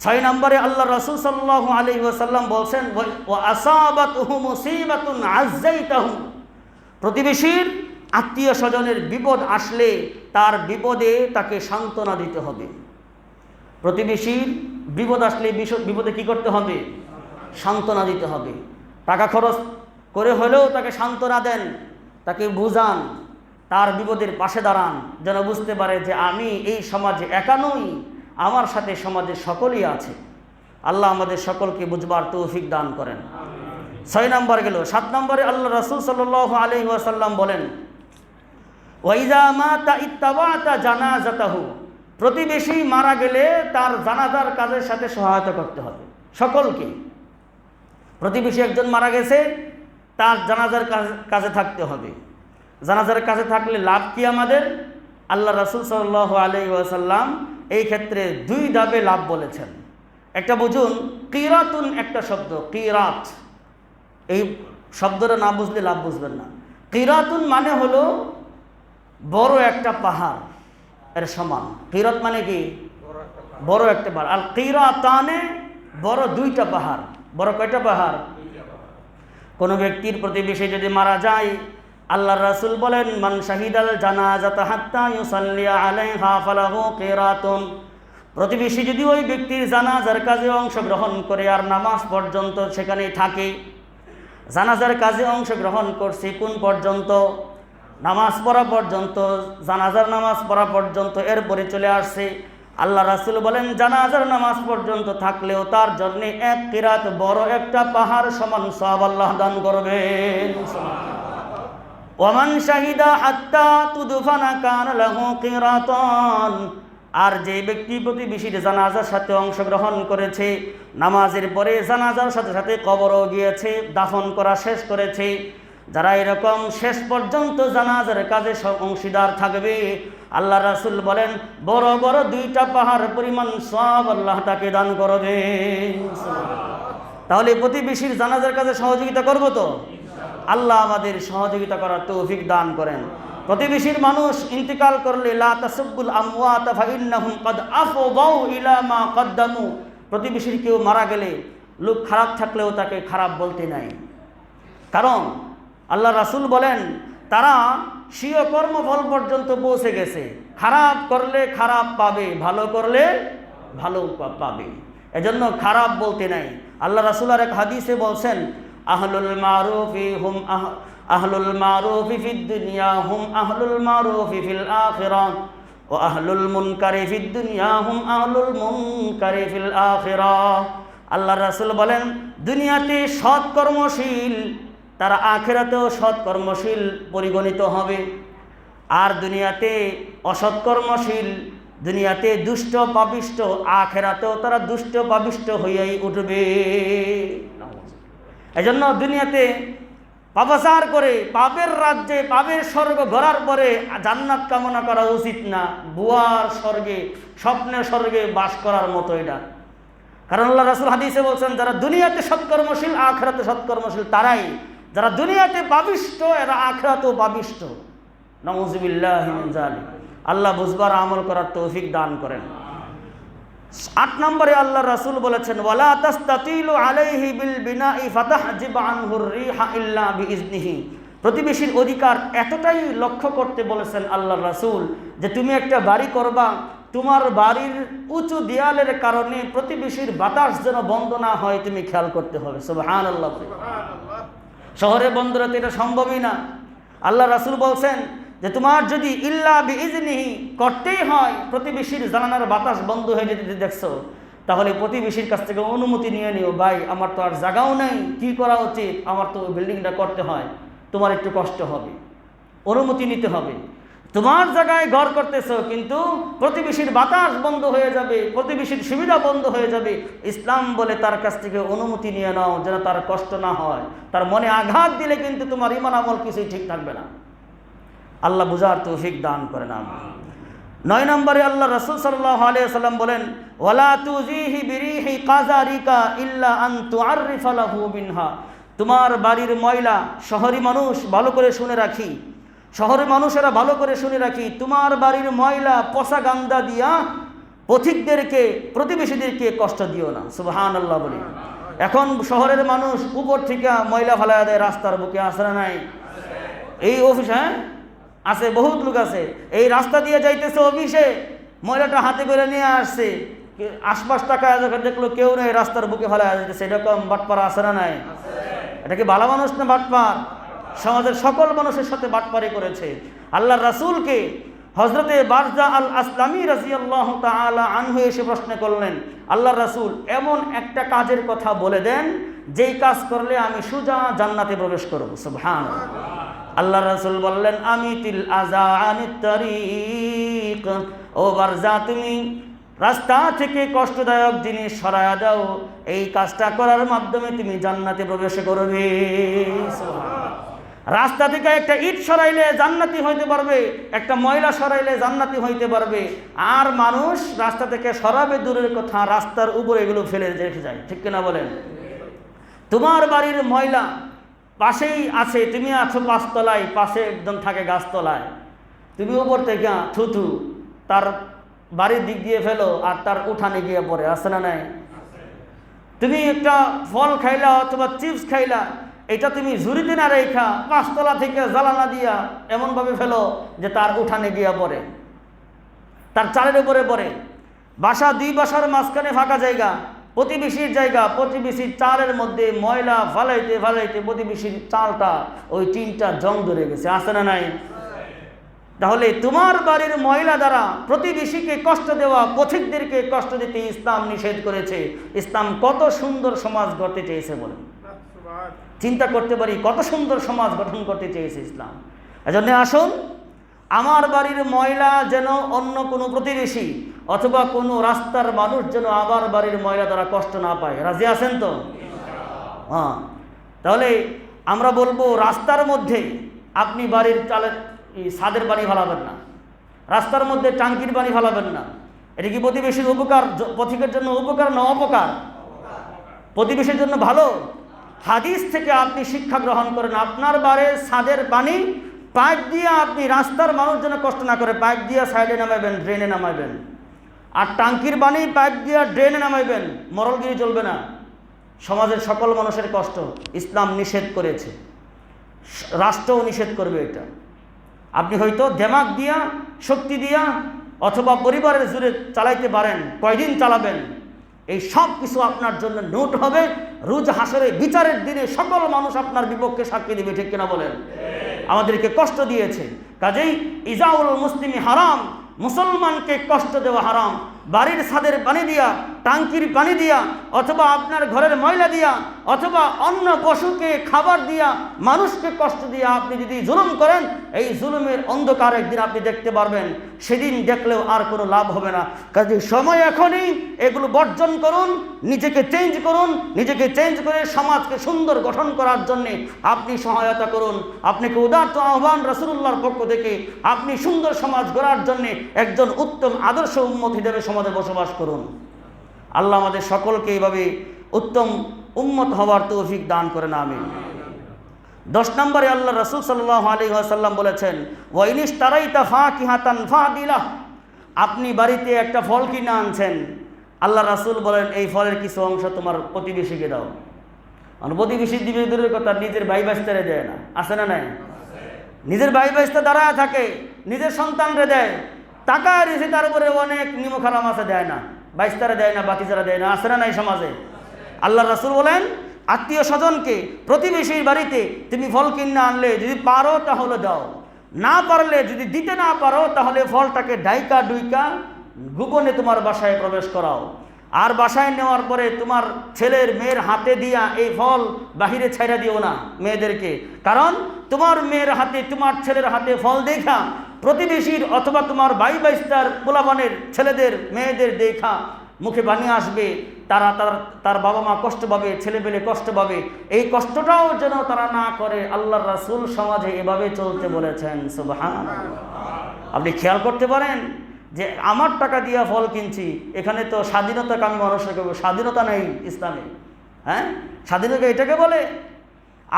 6 নম্বরে আল্লাহ রাসূল সাল্লাল্লাহু আলাইহি ওয়াসাল্লাম বলছেন, ওয়া আসাবাতুহু মুসিবাতুন আযাইতাহু, প্রতিবেশীর আত্মীয় স্বজনের বিপদ আসলে তার বিপদে তাকে সান্ত্বনা দিতে হবে। প্রতিবেশীর বিপদ আসলে বিপদে কি করতে হবে? সান্ত্বনা দিতে হবে। টাকা খরচ করে হলেও তাকে সান্ত্বনা দেন, তাকে বুঝান, তার বিপদের পাশে দাঁড়ান, যেন বুঝতে পারে যে আমি এই সমাজে একা নই, আমার সাথে সমাজের সকলেই আছে। আল্লাহ আমাদের সকলকে বুঝবার তৌফিক দান করেন। 6 নম্বর গেল। 7 নম্বরে আল্লাহ রাসূল সাল্লাল্লাহু আলাইহি ওয়াসাল্লাম বলেন, ওয়াইজা মাতা ইত্তাবাতা জানাজাতাহু, প্রতিবেশী মারা গেলে তার জানাজার কাজের সাথে সহায়তা করতে হবে সকলকে। প্রতিবেশী একজন মারা গেছে, তার জানাজার কাজে থাকতে হবে। জানাজার কাজে থাকলে লাভ কি আমাদের? আল্লাহ রাসূল সাল্লাল্লাহু আলাইহি ওয়াসাল্লাম এই ক্ষেত্রে 2 ধাপে লাভ বলেছেন। একটা বুঝুন, কিরাতুন একটা শব্দ, কিরাত, এই শব্দটা না বুঝলে লাভ বুঝবেন না। কিরাতুন মানে হলো বড় একটা পাহাড় এর সমান। কিরাত মানে কি? বড় একটা পাহাড়। আর কিরাতানে বড় 2টা পাহাড়। বড় কয়টা পাহাড়? কোনো ব্যক্তির প্রতিবেশী যদি মারা যায়, আল্লাহর রাসূল বলেন, মান শাহিদাল জানাজাতা হাত্তা ইউসাল্লি আলাইহা ফালাহু কিরাতুন, প্রতিবেশী যদি ওই ব্যক্তির জানাজার কাজে অংশগ্রহণ করে আর নামাজ পর্যন্ত সেখানেই থাকে, জানাজার কাজে অংশগ্রহণ করছে কোন পর্যন্ত? নামাজ পড়া পর্যন্ত, জানাজার নামাজ পড়া পর্যন্ত, এরপরে চলে আসছে। আল্লাহ রাসূল বলেন, জানাজার নামাজ পর্যন্ত থাকলেও তার জন্য 1 কিরাত, বড় একটা পাহাড় সমান সওয়াব আল্লাহ দান করবেন। ওয়ামান শাহিদা হাত্তা তুদফানা কানা লাহু কিরাতান, আর যে ব্যক্তি প্রতিবেশীর জানাজার সাথে অংশগ্রহণ করেছে, নামাজের পরে জানাজার সাথে সাথে কবরও গিয়েছে, দাফন করা শেষ করেছে, যারা এরকম শেষ পর্যন্ত জানাজার কাজে অংশীদার থাকবে, আল্লাহ রাসূল বলেন বড় বড় 2টা পাহাড় পরিমাণ সওয়াব আল্লাহ তাকে দান করবেন। তাহলে প্রতিবেশীর জানাজার কাজে সহযোগিতা করব তো? আল্লাহ আমাদের সহযোগিতা করার তৌফিক দান করেন। প্রতিবেশীর মানুষ ইন্তিকাল করলে লা তাসুব্বুল আমওয়াতা ফাইন্নাহুম ক্বাদ আফদাউ ইলা মা কদ্দামু, প্রতিবেশীর কেউ মারা গেলে লোক খারাপ থাকলেও তাকে খারাপ বলতে নাই। কারণ আল্লাহ রাসূল বলেন তারা স্বীয় কর্মফল পর্যন্ত পৌঁছে গেছে। খারাপ করলে খারাপ পাবে, ভালো করলে ভালো পাবে, এজন্য খারাপ বলতে নাই। আল্লাহ রাসূল আর এক হাদিসে বলছেন আহলুল মারুফি হুম আহলুল মারুফি ফিদ দুনিয়া হুম আহলুল মারুফি ফিল আখিরাহ ওয়া আহলুল মুনকারি ফিদ দুনিয়া হুম আহলুল মুনকারি ফিল আখিরাহ। আল্লাহ রাসূল বলেন দুনিয়াতে সৎ কর্মশীল তারা আখিরাতেও সৎ কর্মশীল পরিগণিত হবে, আর দুনিয়াতে অসৎ কর্মশীল, দুনিয়াতে দুষ্ট পাপিষ্ট, আখিরাতেও তারা দুষ্ট পাপিষ্ট হইয়াই উঠবে। এজন্য দুনিয়াতে পাপাচার করে পাপের রাজ্যে পাপের স্বর্গ গড়ার পরে জান্নাত কামনা করা উচিত না। বুয়ার স্বর্গে, স্বপ্নের স্বর্গে বাস করার মতো এটা। কারণ আল্লাহ রাসূল হাদিসে বলছেন যারা দুনিয়াতে সৎকর্মশীল আখিরাতে সৎকর্মশীল তারাই, যারা দুনিয়াতে পাপিষ্ট এরা আখিরাতেও পাপিষ্ট। নাউযুবিল্লাহি মিন যালিক। আল্লাহ বুঝবার আমল করার তৌফিক দান করেন। ৮ নম্বরে আল্লাহ রাসূল বলেছেন ওয়ালা তাস্তাতিলু আলাইহি বিল বিনাই ফাতাহজিব আনহুর রিহা ইল্লা বিইজনিহি। প্রতিবেশীর অধিকার এতটাই লক্ষ্য করতে বলেছেন আল্লাহ রাসূল যে তুমি একটা বাড়ি করবা, তোমার বাড়ির উঁচু দেয়ালের কারণে প্রতিবেশীর বাতাস যেন বন্ধ না হয় তুমি খেয়াল করতে হবে। সুবহানাল্লাহ। শহরে বন্দরাতে এটা সম্ভবই না। আল্লাহ রাসূল বলছেন যে তোমার যদি ইল্লা বিইজনিহি করতেই হয়, প্রতিবেশীর জানালার বাতাস বন্ধ হয়ে যেতে দেখছো, তাহলে প্রতিবেশীর কাছ থেকে অনুমতি নিয়ে নিও, ভাই আমার তো আর জায়গাও নেই, কি করা উচিত, আমার তো বিল্ডিংটা করতে হয়, তোমার একটু কষ্ট হবে, অনুমতি নিতে হবে। তোমার জায়গায় ঘর করতেছো কিন্তু প্রতিবেশীর বাতাস বন্ধ হয়ে যাবে, প্রতিবেশীর সুবিধা বন্ধ হয়ে যাবে। ইসলাম বলে তার কাছ থেকে অনুমতি নিয়ে নাও যেন তার কষ্ট না হয়। তার মনে আঘাত দিলে কিন্তু তোমার ঈমান আমল কিছুই ঠিক থাকবে না। আল্লাহ বুঝার তৌফিক দান করেন। ৯ নম্বরে আল্লাহ রাসূল সাল্লাল্লাহু আলাইহি ওয়াসাল্লাম বলেন ওয়ালা তুজিহি বিরিহি কাযারিকা ইল্লা আন তুআররিফা লাহু মিনহা। তোমার বাড়ির ময়লা, শহরি মানুষ ভালো করে শুনে রাখি, শহরের মানুষেরা ভালো করে শুনে রাখি, তোমার বাড়ির ময়লা পচা গান্দা দিয়া পথিকদেরকে প্রতিবেশীদেরকে কষ্ট দিও না। সুবহানাল্লাহ বলি। এখন শহরের মানুষ উপর থেকে ময়লা ফেলায় দেয় রাস্তার বুকে, আছে না নাই? এই অফিস, হ্যাঁ আছে, বহুত লোক আছে, এই রাস্তা দিয়ে যাইতেছে অফিসে, ময়লাটা হাতে করে নিয়ে আসছে, আশপাশ টাকা দেখলো কেউ নেই, রাস্তার বুকে ফেলায় যাইতেছে। এরকম বাটপার আছে না নাই? এটা কি ভালো মানুষ না বাটপার? সমাজের সকল মানুষের সাথে বাটপারি করেছে। আল্লাহর রাসূলকে হযরতে বারজা আল আসলামী রাদিয়াল্লাহু তাআলা আনহু এসে প্রশ্ন করলেন, আল্লাহর রাসূল এমন একটা কাজের কথা বলে দেন যেই কাজ করলে আমি সোজা জান্নাতে প্রবেশ করব। সুবহানাল্লাহ। আল্লাহর রাসূল বললেন আমিতিল আযা আনিত তারিক, ও বারজা তুমি রাস্তা থেকে কষ্টদায়ক জিনিস সরায়া দাও, এই কাজটা করার মাধ্যমে তুমি জান্নাতে প্রবেশ করবে। রাস্তা থেকে একটা ইট সরাইলে জান্নাতি হইতে পারবে, একটা ময়লা সরাইলে জান্নাতি হইতে পারবে। আর মানুষ রাস্তা থেকে সরাবে দূরের কথা, রাস্তার উপরে এগুলো ফেলে রেখে যায়, ঠিক কিনা বলেন? তোমার বাড়ির ময়লা পাশেই আছে, তুমি আছো ৫ তলায়, পাশে একদম থাকে গাছতলায়, তুমি উপর থেকে থুথু তার বাড়ির দিক দিয়ে ফেলো আর তার উঠানে গিয়ে পড়ে, আছে না নাই? তুমি একটা ফল খাইলা অথবা চিপস খাইলা, এটা তুমি ঝুড়িতে না রেখা ৫ তলা থেকে জ্বালানা দিয়া এমনভাবে ফেলো যে তার উঠানে গিয়া পড়ে, তার চালের উপরে পড়ে। বাসা, ২ বাসার মাঝখানে ফাঁকা জায়গা, প্রতিবেশীর জায়গা, প্রতিবেশীর চালের মধ্যে ময়লা ফালাইতে ফালাইতে প্রতিবেশীর চালটা ওই টিনটা জং ধরে গেছে, আছে না নাই? তাহলে তোমার বাড়ির ময়লা দ্বারা প্রতিবেশীকে কষ্ট দেওয়া, পথিকদেরকে কষ্ট দিতে ইসলাম নিষেধ করেছে। ইসলাম কত সুন্দর সমাজ গড়তে চেয়েছে বলেন, চিন্তা করতে পারি কত সুন্দর সমাজ গঠন করতে চেয়েছে ইসলাম। এজন্য আসুন, আমার বাড়ির ময়লা যেন অন্য কোনো প্রতিবেশী অথবা কোনো রাস্তার মানুষ যেন আমার বাড়ির ময়লা দ্বারা কষ্ট না পায়। রাজি আছেন তো? হ্যাঁ। তাহলে আমরা বলবো রাস্তার মধ্যে আপনি বাড়ির চালের ছাদের পানি ফেলাবেন না, রাস্তার মধ্যে টাঙ্কির পানি ফেলাবেন না। এটা কি প্রতিবেশীর উপকার, পথিকের জন্য উপকার না অপকার? প্রতিবেশীর জন্য ভালো। হাদিস থেকে আপনি শিক্ষা গ্রহণ করেন, আপনার বাড়ির ছাদের পানি পাইপ দিয়ে আপনি রাস্তার মানুষ যেন কষ্ট না করে, পাইপ দিয়ে সাইডে নামাইবেন, ড্রেনে নামাইবেন। আর টাঙ্কির পানি পাইপ দিয়ে ড্রেনে নামাইবেন, মরলগিরি চলবে না। সমাজের সকল মানুষের কষ্ট ইসলাম নিষেধ করেছে, রাষ্ট্রও নিষেধ করবে এটা। আপনি হয়তো দেমাগ দিয়া, শক্তি দিয়া অথবা পরিবারের জুড়ে চালাইতে পারেন, কয়দিন চালাবেন, এই সব কিছু আপনার জন্য নোট হবে। রোজ হাসরে বিচারের দিনে সকল মানুষ আপনার বিপক্ষে সাক্ষী দিবে, ঠিক কিনা বলেন? আমাদেরকে কষ্ট দিয়েছে, কাজেই ইজাউল মুসলিমি হারাম, মুসলমানকে কষ্ট দেওয়া হারাম। বাড়ির ছাদের পানি দিয়া, টাঙ্কির পানি দিয়া, অথবা আপনার ঘরের ময়লা দিয়া, অথবা অন্য পশুকে খাবার দিয়া, মানুষকে কষ্ট দিয়া আপনি যদি জুলুম করেন, এই জুলুমের অন্ধকার একদিন আপনি দেখতে পারবেন, সেদিন দেখলেও আর কোনো লাভ হবে না। কাজে সময় এখনই, এগুলো বর্জন করুন, নিজেকে চেঞ্জ করুন, নিজেকে চেঞ্জ করে সমাজকে সুন্দর গঠন করার জন্যে আপনি সহায়তা করুন। আপনাকে উদাত্ত আহ্বান রাসূলুল্লাহর পক্ষ থেকে, আপনি সুন্দর সমাজ গড়ার জন্যে একজন উত্তম আদর্শ উম্মত হিসেবে সমাজে বসবাস করুন। আল্লাহ আমাদের সকলকে এইভাবে উত্তম উম্মত হওয়ার তৌফিক দান করেন, আমিন। 10 নম্বরে আল্লাহ রাসূল সাল্লাল্লাহু আলাইহি ওয়াসাল্লাম বলেছেন, ওয়া ইনিশতারাইতা ফাকিহাতান ফাদিলাহ, আপনি বাড়িতে একটা ফল কিনে আনছেন, আল্লাহ রাসূল বলেন এই ফলের কিছু অংশ তোমার প্রতিবেশীকে দাও। আর প্রতিবেশী দিবে দূরের কথা, নিজের ভাই ভাইস্তারে দেয় না, আছে না নাই? নিজের ভাই ভাইস্তা দাঁড়ায় থাকে, নিজের সন্তানরে দেয়, টাকা রেখে তার উপরে অনেক নিমক হারাম আছে, দেয় না, বাইস্তারা দেয় না, বাতিজারা দেয় না, আছে না নাই সমাজে? আল্লাহ রাসূল বলেন আত্মীয় স্বজনকে, প্রতিবেশীর বাড়িতে তুমি ফল কিনে আনলে যদি পারো তাহলে দাও, না পারলে যদি দিতে না পারো তাহলে ফলটাকে ডাইকা ডুইকা গোপনে তোমার বাসায় প্রবেশ করাও। আর বাসায় নেওয়ার পরে তোমার ছেলের মেয়ের হাতে দিয়া এই ফল বাহিরে ছাইড়া দিও না মেয়েদেরকে, কারণ তোমার মেয়ের হাতে, তোমার ছেলের হাতে ফল দেখা প্রতিবেশীর অথবা তোমার ভাই ভাইস্তার পোলাপানের ছেলেদের মেয়েদের দেখা মুখে পানি আসবে, তারা তার বাবা মা কষ্ট পাবে, ছেলে পেলে কষ্ট পাবে। এই কষ্টটাও যেন তারা না করে, আল্লাহর রাসূল সমাজে এভাবে চলতে বলেছেন। সুবহানাল্লাহ। আপনি খেয়াল করতে পারেন যে আমার টাকা দিয়া ফল কিনছি, এখানে তো স্বাধীনতাকামী মানুষের কেউ, স্বাধীনতা নেই ইসলামে। হ্যাঁ, স্বাধীনতা এটাকে বলে?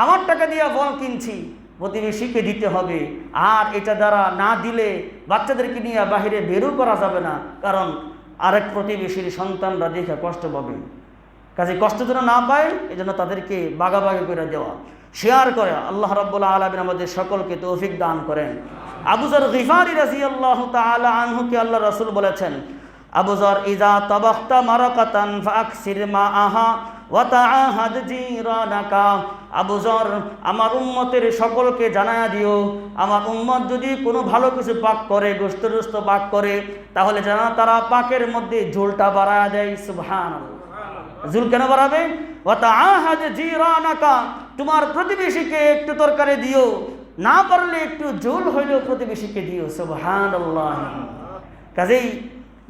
আমার টাকা দিয়া ফল কিনছি, প্রতিবেশীকে দিতে হবে। আর এটা দ্বারা না দিলে বাচ্চাদেরকে নিয়ে বাহিরে বেরও করা যাবে না, কারণ আরেক প্রতিবেশীর সন্তানরা দেখে কষ্ট পাবে। কাজে কষ্ট যেন না পায়, এই জন্য তাদেরকে বাগাবাগি করে দেওয়া, শেয়ার করে। আল্লাহ রাব্বুল আলামিন আমাদের সকলকে তৌফিক দান করেন। আবু যর গিফারি রাদিয়াল্লাহু তাআলা আনহুকে আল্লাহ রাসূল বলেছেন, আবু যর ইযা তাবাখতা মারাকাতান ফাকসির মাআহা ওয়া তাআহাদ জিরানাকা। আবু যর, আমার উম্মতের সকলকে জানায়া দিও, আমার উম্মত যদি কোনো ভালো কিছু পাক করে, গোশত রোস্ত পাক করে, তাহলে যেন তারা পাকের মধ্যে ঝোলটা বাড়ায়া দেয়। সুবহানাল্লাহ। ঝোল কেন বাড়াবে? ওয়া তাআহাদ জিরানাকা, তোমার প্রতিবেশীকে একটু তরকারি দিও, না পারলে একটু ঝোল হইলেও প্রতিবেশীকে দিও। সুবহানাল্লাহ। কাজেই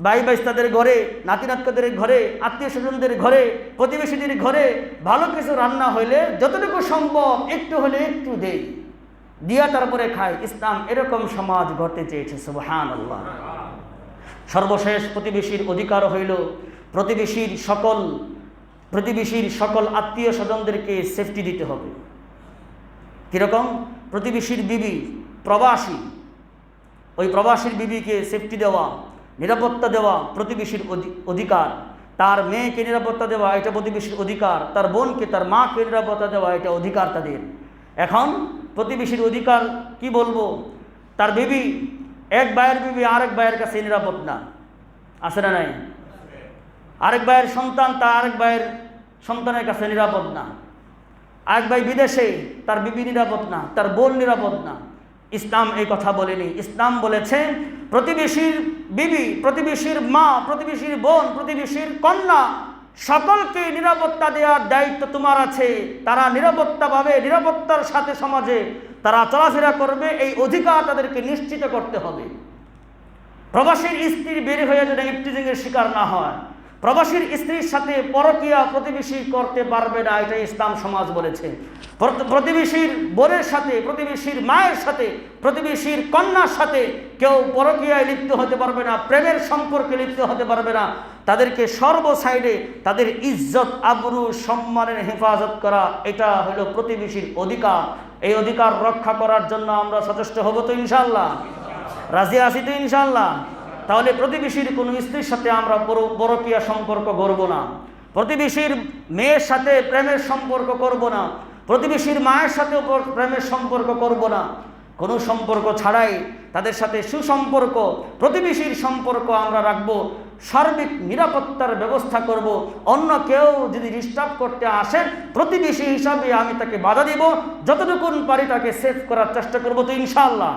ভাই ভাইস্তাদের ঘরে, নাতি নাতনিদের ঘরে, আত্মীয় স্বজনদের ঘরে, প্রতিবেশীদের ঘরে ভালো কিছু রান্না হইলে যতটুকু সম্ভব একটু হলে একটু দেই, দিয়া তারপরে খাই। ইসলাম এরকম সমাজ গড়তে চেয়েছে। সুবহানাল্লাহ। সর্বশেষ প্রতিবেশীর অধিকার হইল প্রতিবেশীর সকল আত্মীয় স্বজনদেরকে সেফটি দিতে হবে। কীরকম? প্রতিবেশীর বিবি প্রবাসী, ওই প্রবাসীর বিবিকে সেফটি দেওয়া, নিরাপত্তা দেওয়া প্রতিবেশীর অধিকার। তার মেয়েকে নিরাপত্তা দেওয়া এটা প্রতিবেশীর অধিকার, তার বোনকে, তার মাকে নিরাপত্তা দেওয়া এটা অধিকার তাদের। এখন প্রতিবেশীর অধিকার কি বলবো, তার বিবি, এক ভাইয়ের বিবি আরেক ভাইয়ের কাছে নিরাপদ না, আছে না নাই? আরেক ভাইয়ের সন্তান তার আরেক ভাইয়ের সন্তানের কাছে নিরাপদ না, আরেক ভাই বিদেশে, তার বিবি নিরাপদ না, তার বোন নিরাপদ না। ইসলাম এই কথা বলেনি। ইসলাম বলেছে প্রতিবেশীর বিবি, প্রতিবেশীর মা, প্রতিবেশীর বোন, প্রতিবেশীর কন্যা সকলকে নিরাপত্তা দেওয়ার দায়িত্ব তোমার আছে। তারা নিরাপত্তা পাবে, নিরাপত্তার সাথে সমাজে তারা চলাফেরা করবে, এই অধিকার তাদেরকে নিশ্চিত করতে হবে। প্রবাসীর স্ত্রী বের হয়ে যেন ইফটিজিংয়ের শিকার না হয়, প্রবাসীর স্ত্রীর সাথে পরকীয়া প্রতিবেশী করতে পারবে না, এটা ইসলাম সমাজ বলেছে। প্রতিবেশীর বোনের সাথে, প্রতিবেশীর মায়ের সাথে, প্রতিবেশীর কন্যার সাথে কেউ পরকীয়ায় লিপ্ত হতে পারবে না, প্রেমের সম্পর্কে লিপ্ত হতে পারবে না। তাদেরকে সর্বসাইডে তাদের ইজ্জত, আবরু, সম্মানের হেফাজত করা, এটা হলো প্রতিবেশীর অধিকার। এই অধিকার রক্ষা করার জন্য আমরা সচেষ্ট হব তো ইনশাআল্লাহ? রাজি আছি তো ইনশাআল্লাহ? তাহলে প্রতিবেশীর কোনো স্ত্রীর সাথে আমরা পরকীয়া সম্পর্ক করব না, প্রতিবেশীর মেয়ের সাথে প্রেমের সম্পর্ক করব না, প্রতিবেশীর মায়ের সাথেও প্রেমের সম্পর্ক করব না। কোনো সম্পর্ক ছাড়াই তাদের সাথে সুসম্পর্ক, প্রতিবেশীর সম্পর্ক আমরা রাখবো। সার্বিক নিরাপত্তার ব্যবস্থা করব। অন্য কেউ যদি ডিস্টার্ব করতে আসেন, প্রতিবেশী হিসাবে আমি তাকে বাধা দিব, যতটুকু পারি তাকে সেভ করার চেষ্টা করব তো ইনশাআল্লাহ।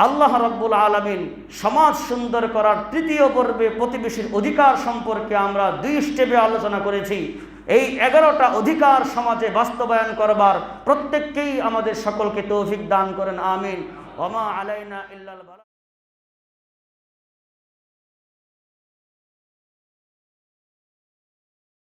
আল্লাহ রাব্বুল আলামিন সমাজ সুন্দর করার তৃতীয় পর্বে প্রতিবেশীর অধিকার সম্পর্কে আমরা 2 স্টেপে আলোচনা করেছি। এই 11টা অধিকার সমাজে বাস্তবায়ন করবার প্রত্যেককেই আমাদের সকলকে তৌফিক দান করেন, আমিন। ওয়া মা আলাইনা ইল্লাল বালাগ।